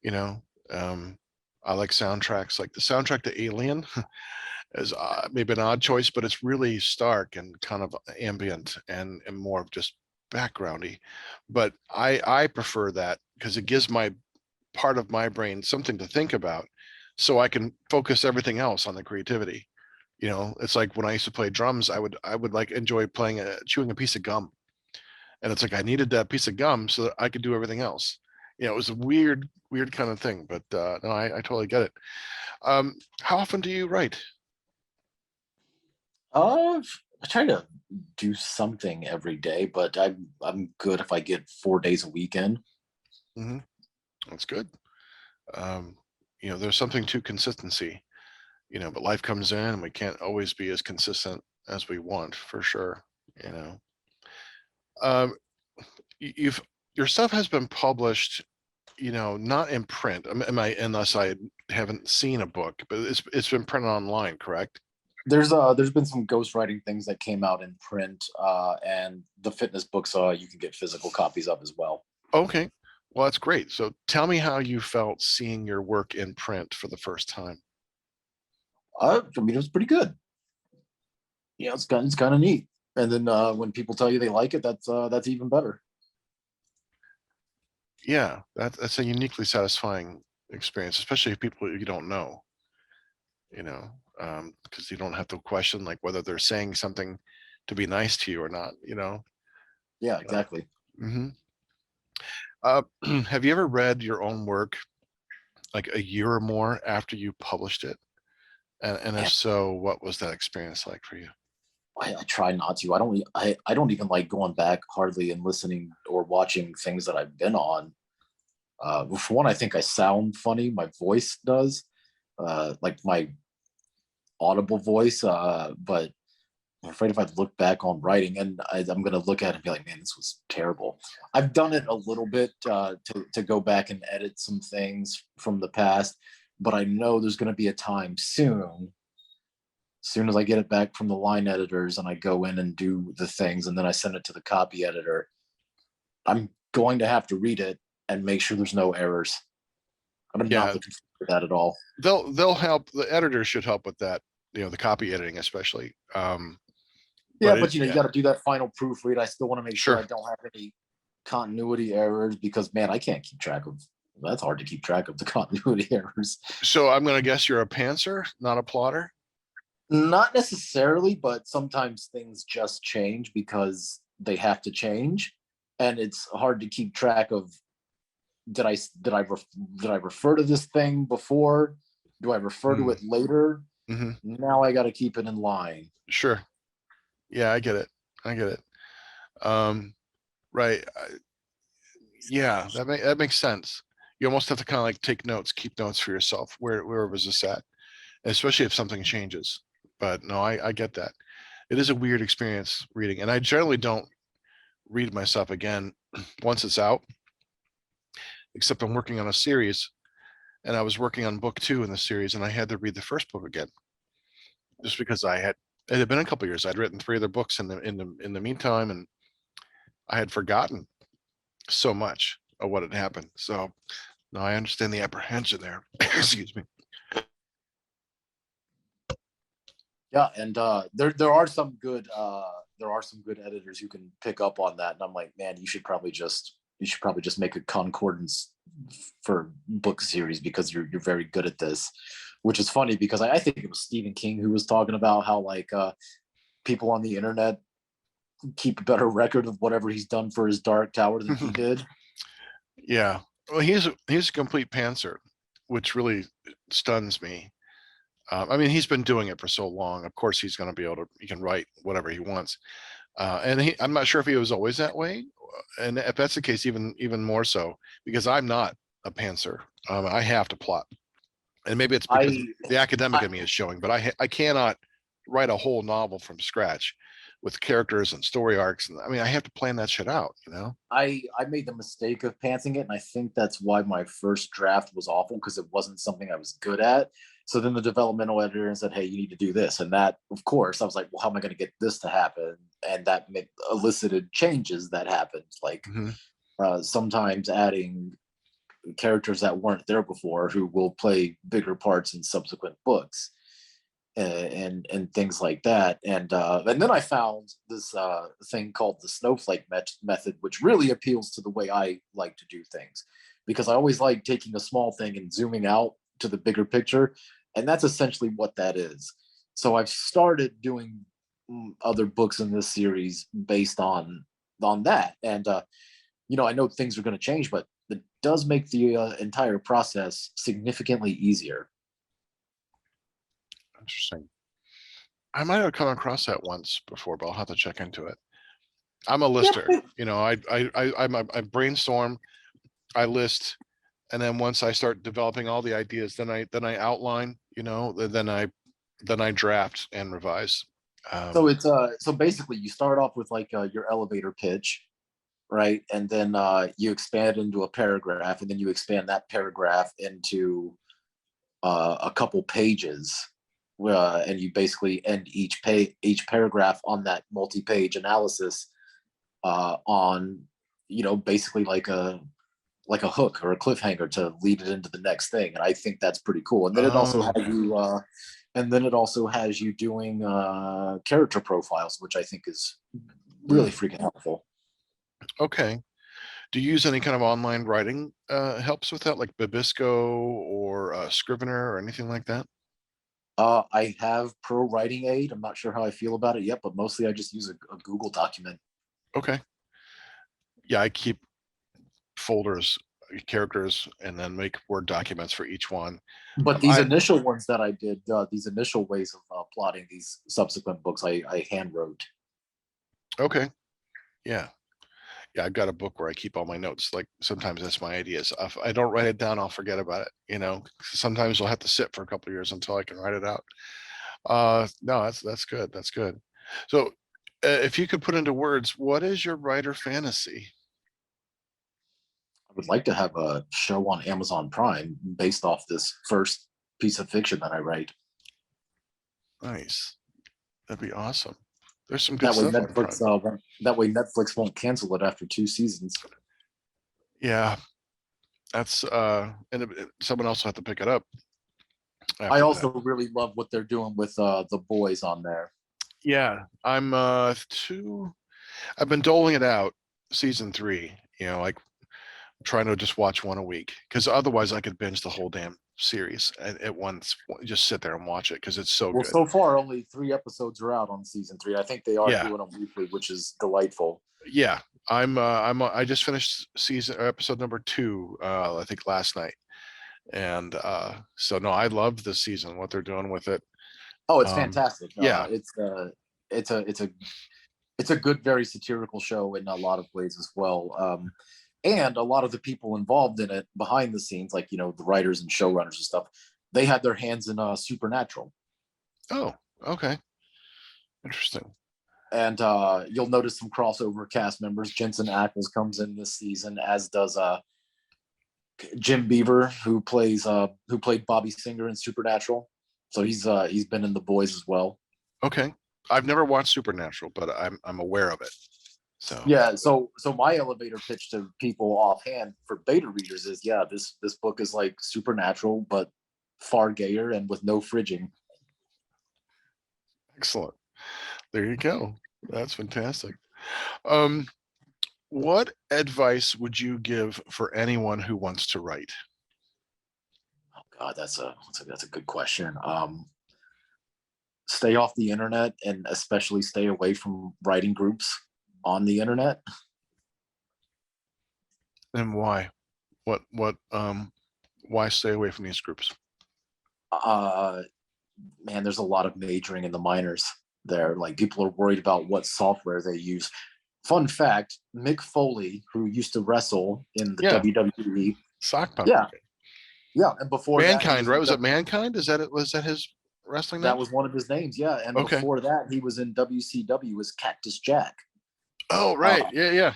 S1: You know, um, I like soundtracks. Like the soundtrack to Alien is maybe an odd choice, but it's really stark and kind of ambient and more of just backgroundy. But I prefer that because it gives my part of my brain something to think about, so I can focus everything else on the creativity. It's like when I used to play drums, I would like enjoy chewing a piece of gum, and it's like I needed that piece of gum so that I could do everything else. It was a weird kind of thing, but no, I totally get it. How often do you write?
S2: I try to do something every day, but I'm good if I get 4 days a weekend.
S1: Hmm. That's good. Um, there's something to consistency, but life comes in and we can't always be as consistent as we want, for sure. You know, um, you've your stuff has been published, not in print. Unless I haven't seen a book, but it's been printed online, correct?
S2: There's been some ghostwriting things that came out in print, and the fitness books you can get physical copies of as well.
S1: Okay. Well, that's great. So tell me how you felt seeing your work in print for the first time.
S2: I mean, it was pretty good. It's kind of neat. And then when people tell you they like it, that's even better.
S1: Yeah, that's a uniquely satisfying experience, especially if people you don't know, you know, because you don't have to question like whether they're saying something to be nice to you or not.
S2: Yeah,
S1: Uh,
S2: exactly.
S1: mhm. Have you ever read your own work like a year or more after you published it? And if
S2: Man,
S1: so, what was that experience like for you?
S2: I try not to. I don't even like going back hardly and listening or watching things that I've been on. For one, I think I sound funny. My voice does, like my audible voice. But I'm afraid if I look back on writing and I'm going to look at it and be like, man, this was terrible. I've done it a little bit to go back and edit some things from the past, but I know there's going to be a time soon as I get it back from the line editors and I go in and do the things and then I send it to the copy editor, I'm going to have to read it and make sure there's no errors. I'm not
S1: Yeah,
S2: looking for that at all.
S1: they'll help. The editors should help with that. The copy editing especially.
S2: Yeah,
S1: But
S2: but you
S1: yeah,
S2: got to do that final proofread. I still want to make sure
S1: sure.
S2: I don't have any continuity errors because man, I can't keep track of. That's hard to keep track of the continuity errors.
S1: So I'm gonna guess you're a pantser, not a plotter.
S2: Not necessarily, but sometimes things just change because they have to change, and it's hard to keep track of. Did I refer to this thing before? Do I refer to
S1: Mm,
S2: it later?
S1: hmm.
S2: Now I got to keep it in line.
S1: Sure. Yeah, I get it. I get it. Right. Yeah, that makes sense. You almost have to kind of like take notes, keep notes for yourself. Where was this at? Especially if something changes. But no, I get that. It is a weird experience reading, and I generally don't read myself again once it's out, except I'm working on a series, and I was working on book 2 in the series, and I had to read the first book again, just because it had been a couple years. I'd written 3 other books in the meantime, and I had forgotten so much of what had happened. So no, I understand the apprehension there. Excuse me.
S2: Yeah, and there are some good editors who can pick up on that, and I'm like, man, you should probably just make a concordance for book series because you're very good at this, which is funny because I think it was Stephen King who was talking about how like people on the internet keep a better record of whatever he's done for his Dark Tower than he did.
S1: Yeah. Well, he's a complete pantser, which really stuns me. I mean, he's been doing it for so long. Of course, he's going to be able to. He can write whatever he wants. And I'm not sure if he was always that way. And if that's the case, even more so, because I'm not a pantser. I have to plot, and maybe it's because
S2: I,
S1: the academic
S2: I
S1: in me is showing. But I cannot write a whole novel from scratch with characters and story arcs. And I mean, I have to plan that shit out.
S2: I made the mistake of pantsing it, and I think that's why my first draft was awful because it wasn't something I was good at. So then the developmental editor said, "Hey, you need to do this," and that, of course, I was like, "Well, how am I going to get this to happen?" And that elicited changes that happened, like
S1: Hmm.
S2: sometimes adding characters that weren't there before who will play bigger parts in subsequent books and things like that. And then I found this thing called the snowflake method, which really appeals to the way I like to do things, because I always like taking a small thing and zooming out to the bigger picture, and that's essentially what that is. So I've started doing other books in this series based on that, and I know things are going to change, but it does make the entire process significantly easier.
S1: Interesting. I might have come across that once before, but I'll have to check into it. I'm a lister.
S2: Yep.
S1: I brainstorm, I list, and then once I start developing all the ideas, then I outline. Then I draft and revise.
S2: So
S1: Um,
S2: it's so basically you start off with like your elevator pitch, right? And then you expand into a paragraph, and then you expand that paragraph into a couple pages, and you basically end each paragraph on that multi-page analysis on basically like a hook or a cliffhanger to lead it into the next thing. And I think that's pretty cool. And then it also has
S1: okay.
S2: you doing character profiles, which I think is really
S1: Mm,
S2: freaking helpful.
S1: okay. Do you use any kind of online writing helps with that, like Babisco or Scrivener or anything like that?
S2: I have Pro Writing Aid. I'm not sure how I feel about it yet, but mostly I just use a Google document.
S1: Okay. Yeah, I keep folders, characters, and then make Word documents for each one.
S2: But these
S1: I
S2: initial ones that I did, these initial ways of plotting these subsequent books, I hand wrote.
S1: Okay. Yeah. Yeah, I've got a book where I keep all my notes. Like sometimes that's my ideas. If I don't write it down, I'll forget about it. Sometimes I'll have to sit for a couple of years until I can write it out. No, that's good. That's good. So, if you could put into words, what is your writer fantasy?
S2: I would like to have a show on Amazon Prime based off this first piece of fiction that I write.
S1: Nice. That'd be awesome. There's some good
S2: That way
S1: stuff on
S2: Netflix
S1: Prime.
S2: that way Netflix won't cancel it after 2 seasons.
S1: Yeah. That's someone else will have to pick it up
S2: I
S1: after that.
S2: also really love what they're doing with the boys on there.
S1: Yeah, I'm I've been doling it out season 3, like trying to just watch one a week, because otherwise I could binge the whole damn series at once, just sit there and watch it because it's so
S2: Well,
S1: good.
S2: so far only 3 episodes are out on season 3. I think they are
S1: Yeah,
S2: doing them weekly, which is delightful.
S1: yeah. I just finished season episode number 2, I think last night, and so no, I love this season, what they're doing with it.
S2: Oh, it's
S1: Um,
S2: fantastic.
S1: yeah,
S2: It's a good, very satirical show in a lot of ways as well. And a lot of the people involved in it behind the scenes, like the writers and showrunners and stuff, they had their hands in Supernatural.
S1: oh, okay, interesting.
S2: And you'll notice some crossover cast members. Jensen Ackles comes in this season, as does Jim Beaver, who played Bobby Singer in Supernatural. So he's been in The Boys as well.
S1: Okay, I've never watched Supernatural, but I'm aware of it. So
S2: Yeah, so my elevator pitch to people offhand for beta readers is, yeah, this book is like Supernatural, but far gayer and with no fridging.
S1: excellent. There you go. That's fantastic. Um, what advice would you give for anyone who wants to write?
S2: Oh God, that's a good question. Stay off the internet, and especially stay away from writing groups on the internet.
S1: And why? Why stay away from these groups?
S2: Uh, Man, there's a lot of majoring in the minors there. Like, people are worried about what software they use. Fun fact: Mick Foley, who used to wrestle in the
S1: Yeah,
S2: WWE,
S1: sock puppet.
S2: yeah, yeah, and before that, he
S1: Mankind,
S2: was
S1: right?
S2: in
S1: Was it Mankind? Is that it? Was that his wrestling
S2: that
S1: name?
S2: was one of his names, yeah. And
S1: Okay.
S2: before that, he was in WCW as Cactus Jack.
S1: Oh, right.
S2: Uh,
S1: Yeah, yeah.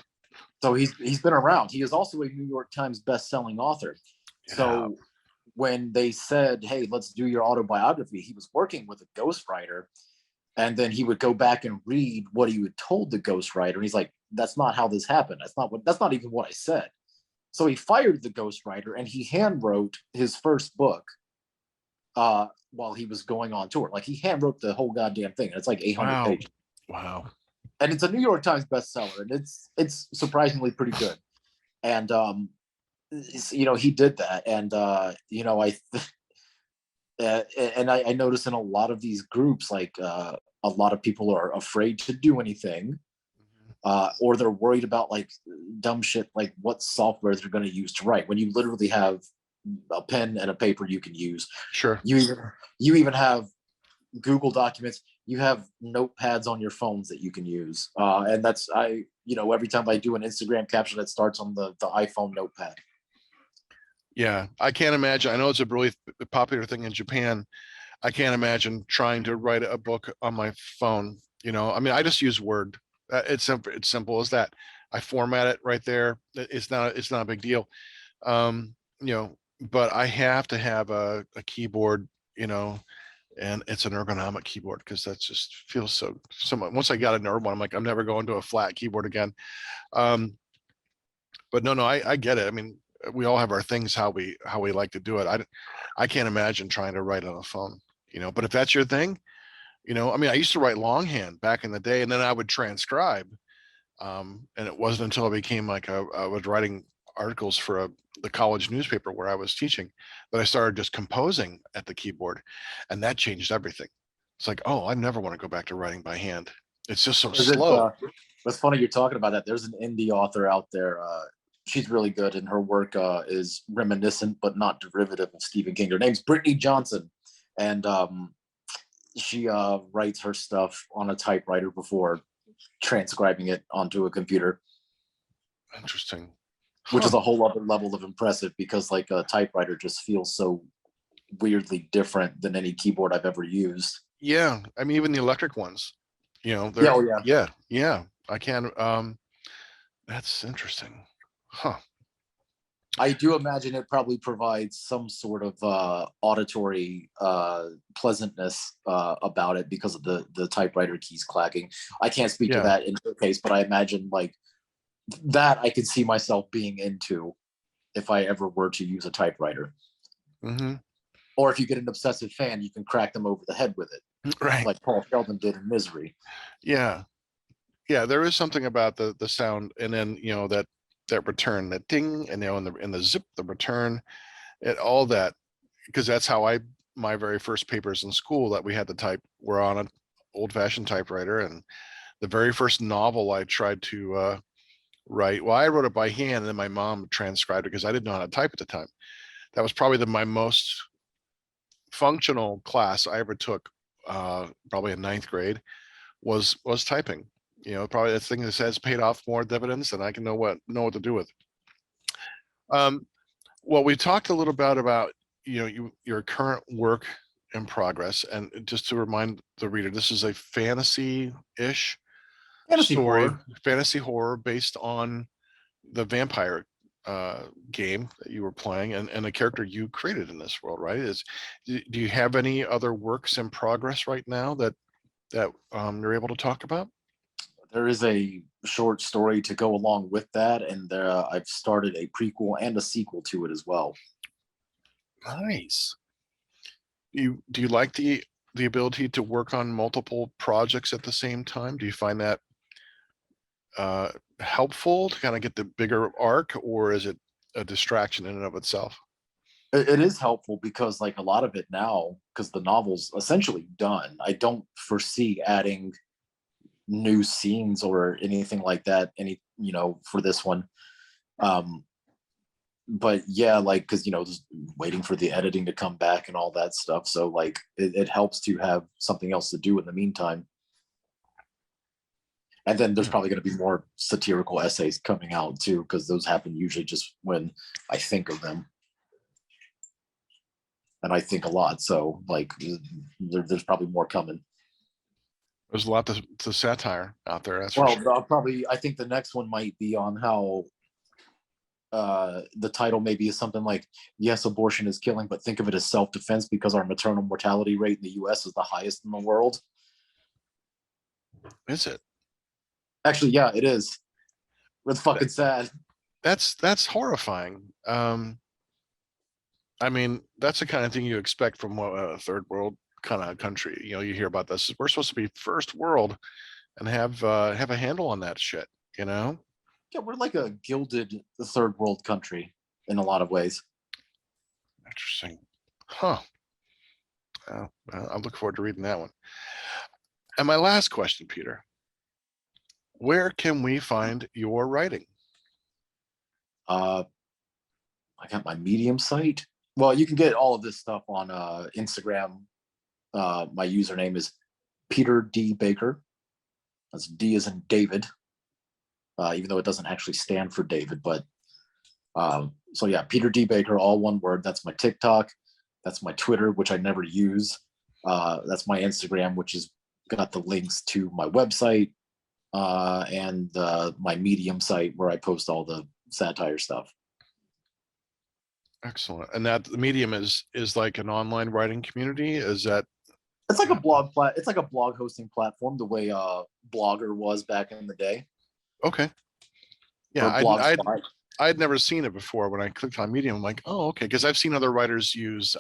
S2: so he's been around. He is also a New York Times best-selling author.
S1: Yeah.
S2: So when they said, "Hey, let's do your autobiography," he was working with a ghostwriter, and then he would go back and read what he had told the ghostwriter, and he's like, "That's not how this happened. That's not even what I said." So he fired the ghostwriter, and he hand wrote his first book while he was going on tour. Like, he hand wrote the whole goddamn thing. And it's like 800
S1: Wow.
S2: pages,
S1: Wow.
S2: and it's a New York Times bestseller, and it's surprisingly pretty good. And he did that, and I notice in a lot of these groups, like a lot of people are afraid to do anything, or they're worried about like dumb shit, like what software they're going to use to write, when you literally have a pen and a paper you can use.
S1: Sure.
S2: You even have Google Documents. You have notepads on your phones that you can use, and that's every time I do an Instagram caption, that starts on the iPhone notepad.
S1: Yeah, I can't imagine. I know it's a really popular thing in Japan. I can't imagine trying to write a book on my phone. I mean, I just use Word. It's simple. It's simple as that. I format it right there. It's not a big deal. Um, but I have to have a keyboard, and it's an ergonomic keyboard, because that just feels so much. Once I got a nerd one, I'm like, I'm never going to a flat keyboard again. Um, but no, I get it. I mean, we all have our things, how we like to do it. I can't imagine trying to write on a phone, but if that's your thing, I mean, I used to write longhand back in the day, and then I would transcribe. And it wasn't until I became like I was writing articles for the college newspaper where I was teaching, that I started just composing at the keyboard, and that changed everything. It's like, oh, I never want to go back to writing by hand. It's just so slow.
S2: It's funny you're talking about that. There's an indie author out there. She's really good, and her work is reminiscent but not derivative of Stephen King. Her name's Brittany Johnson, and she writes her stuff on a typewriter before transcribing it onto a computer.
S1: Interesting.
S2: Which is a whole other level of impressive, because like a typewriter just feels so weirdly different than any keyboard I've ever used.
S1: Yeah, I mean, even the electric ones,
S2: Yeah, oh yeah.
S1: yeah. I can. That's interesting. Huh.
S2: I do imagine it probably provides some sort of auditory pleasantness about it, because of the typewriter keys clacking. I can't speak to
S1: Yeah.
S2: that in her case, but I imagine like that I could see myself being into. if I ever were to use a typewriter.
S1: Hmm.
S2: Or if you get an obsessive fan, you can crack them over the head with it,
S1: Right.
S2: like Paul Sheldon did in Misery.
S1: Yeah. Yeah. There is something about the sound, and then that return, that ding, and in the zip, the return, and all that, because that's how my very first papers in school that we had to type were on an old-fashioned typewriter, and the very first novel I tried to write, well, I wrote it by hand, and then my mom transcribed it because I didn't know how to type at the time. That was probably my most functional class I ever took, probably in ninth grade, was typing. Probably the thing that says paid off more dividends than I can know what to do with. Um, well, we talked a little bit about your current work in progress, and just to remind the reader, this is a fantasy-ish
S2: Fantasy
S1: story,
S2: horror.
S1: fantasy horror based on the vampire game that you were playing, and a character you created in this world, right? Do you have any other works in progress right now that you're able to talk about?
S2: There is a short story to go along with that, and I've started a prequel and a sequel to it as well.
S1: Nice. Do you like the ability to work on multiple projects at the same time? Do you find that helpful to kind of get the bigger arc, or is it a distraction in and of itself?
S2: It is helpful because, like, a lot of it now, because the novel's essentially done, I don't foresee adding new scenes or anything like that for this one. um but yeah, like, because just waiting for the editing to come back and all that stuff, so like it helps to have something else to do in the meantime. And then there's
S1: Hmm.
S2: probably going to be more satirical essays coming out too, because those happen usually just when I think of them, and I think a lot, so like there's probably more coming.
S1: There's a lot to satire out there, that's for
S2: Well,
S1: sure.
S2: I think the next one might be on how the title maybe is something like, yes, abortion is killing, but think of it as self-defense because our maternal mortality rate in the US is the highest in the world.
S1: Is it?
S2: Actually, yeah, it is. It's
S1: That-
S2: fucking sad.
S1: that's horrifying. I mean, that's the kind of thing you expect from a third world kind of country. You hear about this. We're supposed to be first world and have a handle on that shit. You know,
S2: Yeah, we're like a gilded third world country in a lot of ways.
S1: Interesting, huh? I look forward to reading that one. And my last question, Peter, where can we find your writing?
S2: Uh, I got my Medium site. Well, you can get all of this stuff on Instagram. My username is Peter D. Baker. That's D as in David, even though it doesn't actually stand for David. But so yeah, Peter D. Baker, all one word. That's my TikTok. That's my Twitter, which I never use. That's my Instagram, which has got the links to my website and my Medium site where I post all the satire stuff.
S1: Excellent. And that the medium is like an online writing community. Is that
S2: It's like a It's like a blog hosting platform, the way Blogger was back in the day,
S1: okay? Yeah,
S2: or Blogspot.
S1: I'd never seen it before. When I clicked on Medium, I'm like, oh, okay, because I've seen other writers use.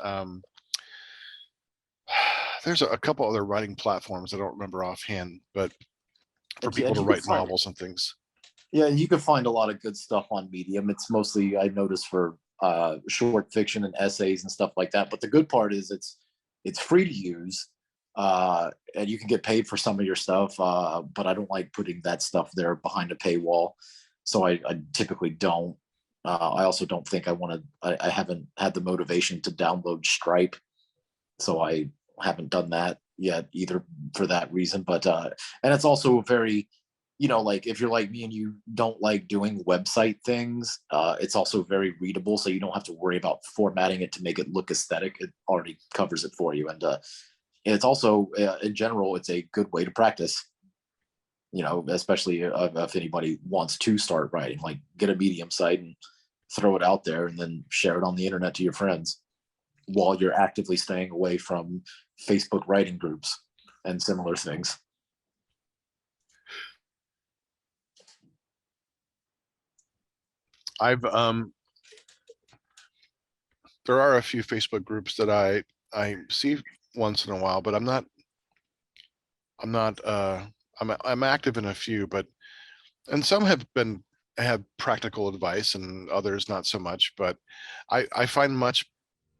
S1: There's a couple other writing platforms I don't remember offhand, but for people
S2: And
S1: to
S2: you can
S1: write
S2: find
S1: novels and things.
S2: Yeah, you can find a lot of good stuff on Medium. It's mostly, I noticed, for short fiction and essays and stuff like that. But the good part is it's free to use, and you can get paid for some of your stuff. But I don't like putting that stuff there behind a paywall, so I typically don't. I also don't think I want to. I haven't had the motivation to download Stripe, so I haven't done that yet either for that reason. But and it's also very, like, if you're like me and you don't like doing website things, it's also very readable, so you don't have to worry about formatting it to make it look aesthetic. It already covers it for you. And it's also, in general, it's a good way to practice, especially if anybody wants to start writing, like, get a Medium site and throw it out there and then share it on the internet to your friends while you're actively staying away from Facebook writing groups and similar things.
S1: I've there are a few Facebook groups that I see once in a while, but I'm not I'm active in a few, but and some have practical advice and others not so much. But I find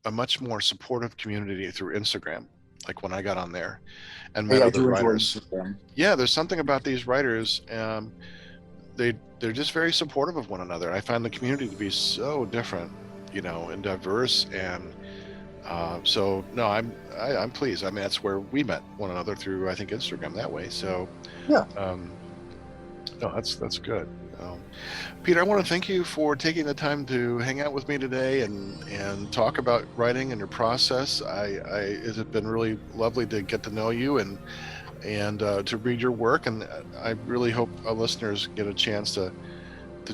S1: a much more supportive community through Instagram. Like when I got on there and met
S2: Yeah, I
S1: other
S2: do enjoy
S1: writers.
S2: Instagram.
S1: Yeah, there's something about these writers. They're just very supportive of one another. I find the community to be so different, and diverse. And so no, I'm pleased. I mean, that's where we met one another through, I think, Instagram that way. So
S2: Yeah,
S1: um, no, that's good. Peter, I want to thank you for taking the time to hang out with me today and talk about writing and your process. It has been really lovely to get to know you and to read your work, and I really hope our listeners get a chance to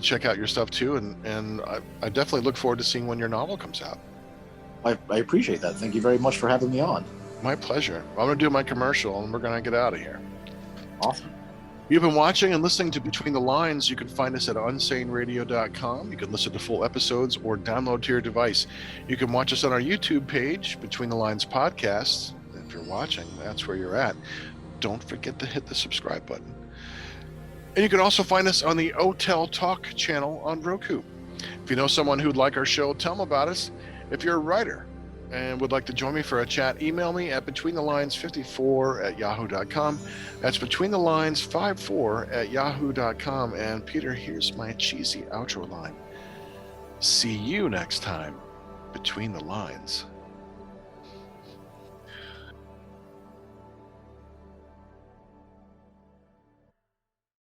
S1: check out your stuff too. And I definitely look forward to seeing when your novel comes out.
S2: I appreciate that. Thank you very much for having me on.
S1: My pleasure. I'm going to do my commercial and we're going to get out of here.
S2: Awesome.
S1: You've been watching and listening to Between the Lines. You can find us at unsaneradio.com. You can listen to full episodes or download to your device. You can watch us on our YouTube page, Between the Lines Podcasts. If you're watching, that's where you're at. Don't forget to hit the subscribe button. And you can also find us on the Otel Talk channel on Roku. If you know someone who'd like our show, tell them about us. If you're a writer and would like to join me for a chat, email me at betweenthelines54@yahoo.com. That's betweenthelines54@yahoo.com. And Peter, here's my cheesy outro line. See you next time, Between the Lines.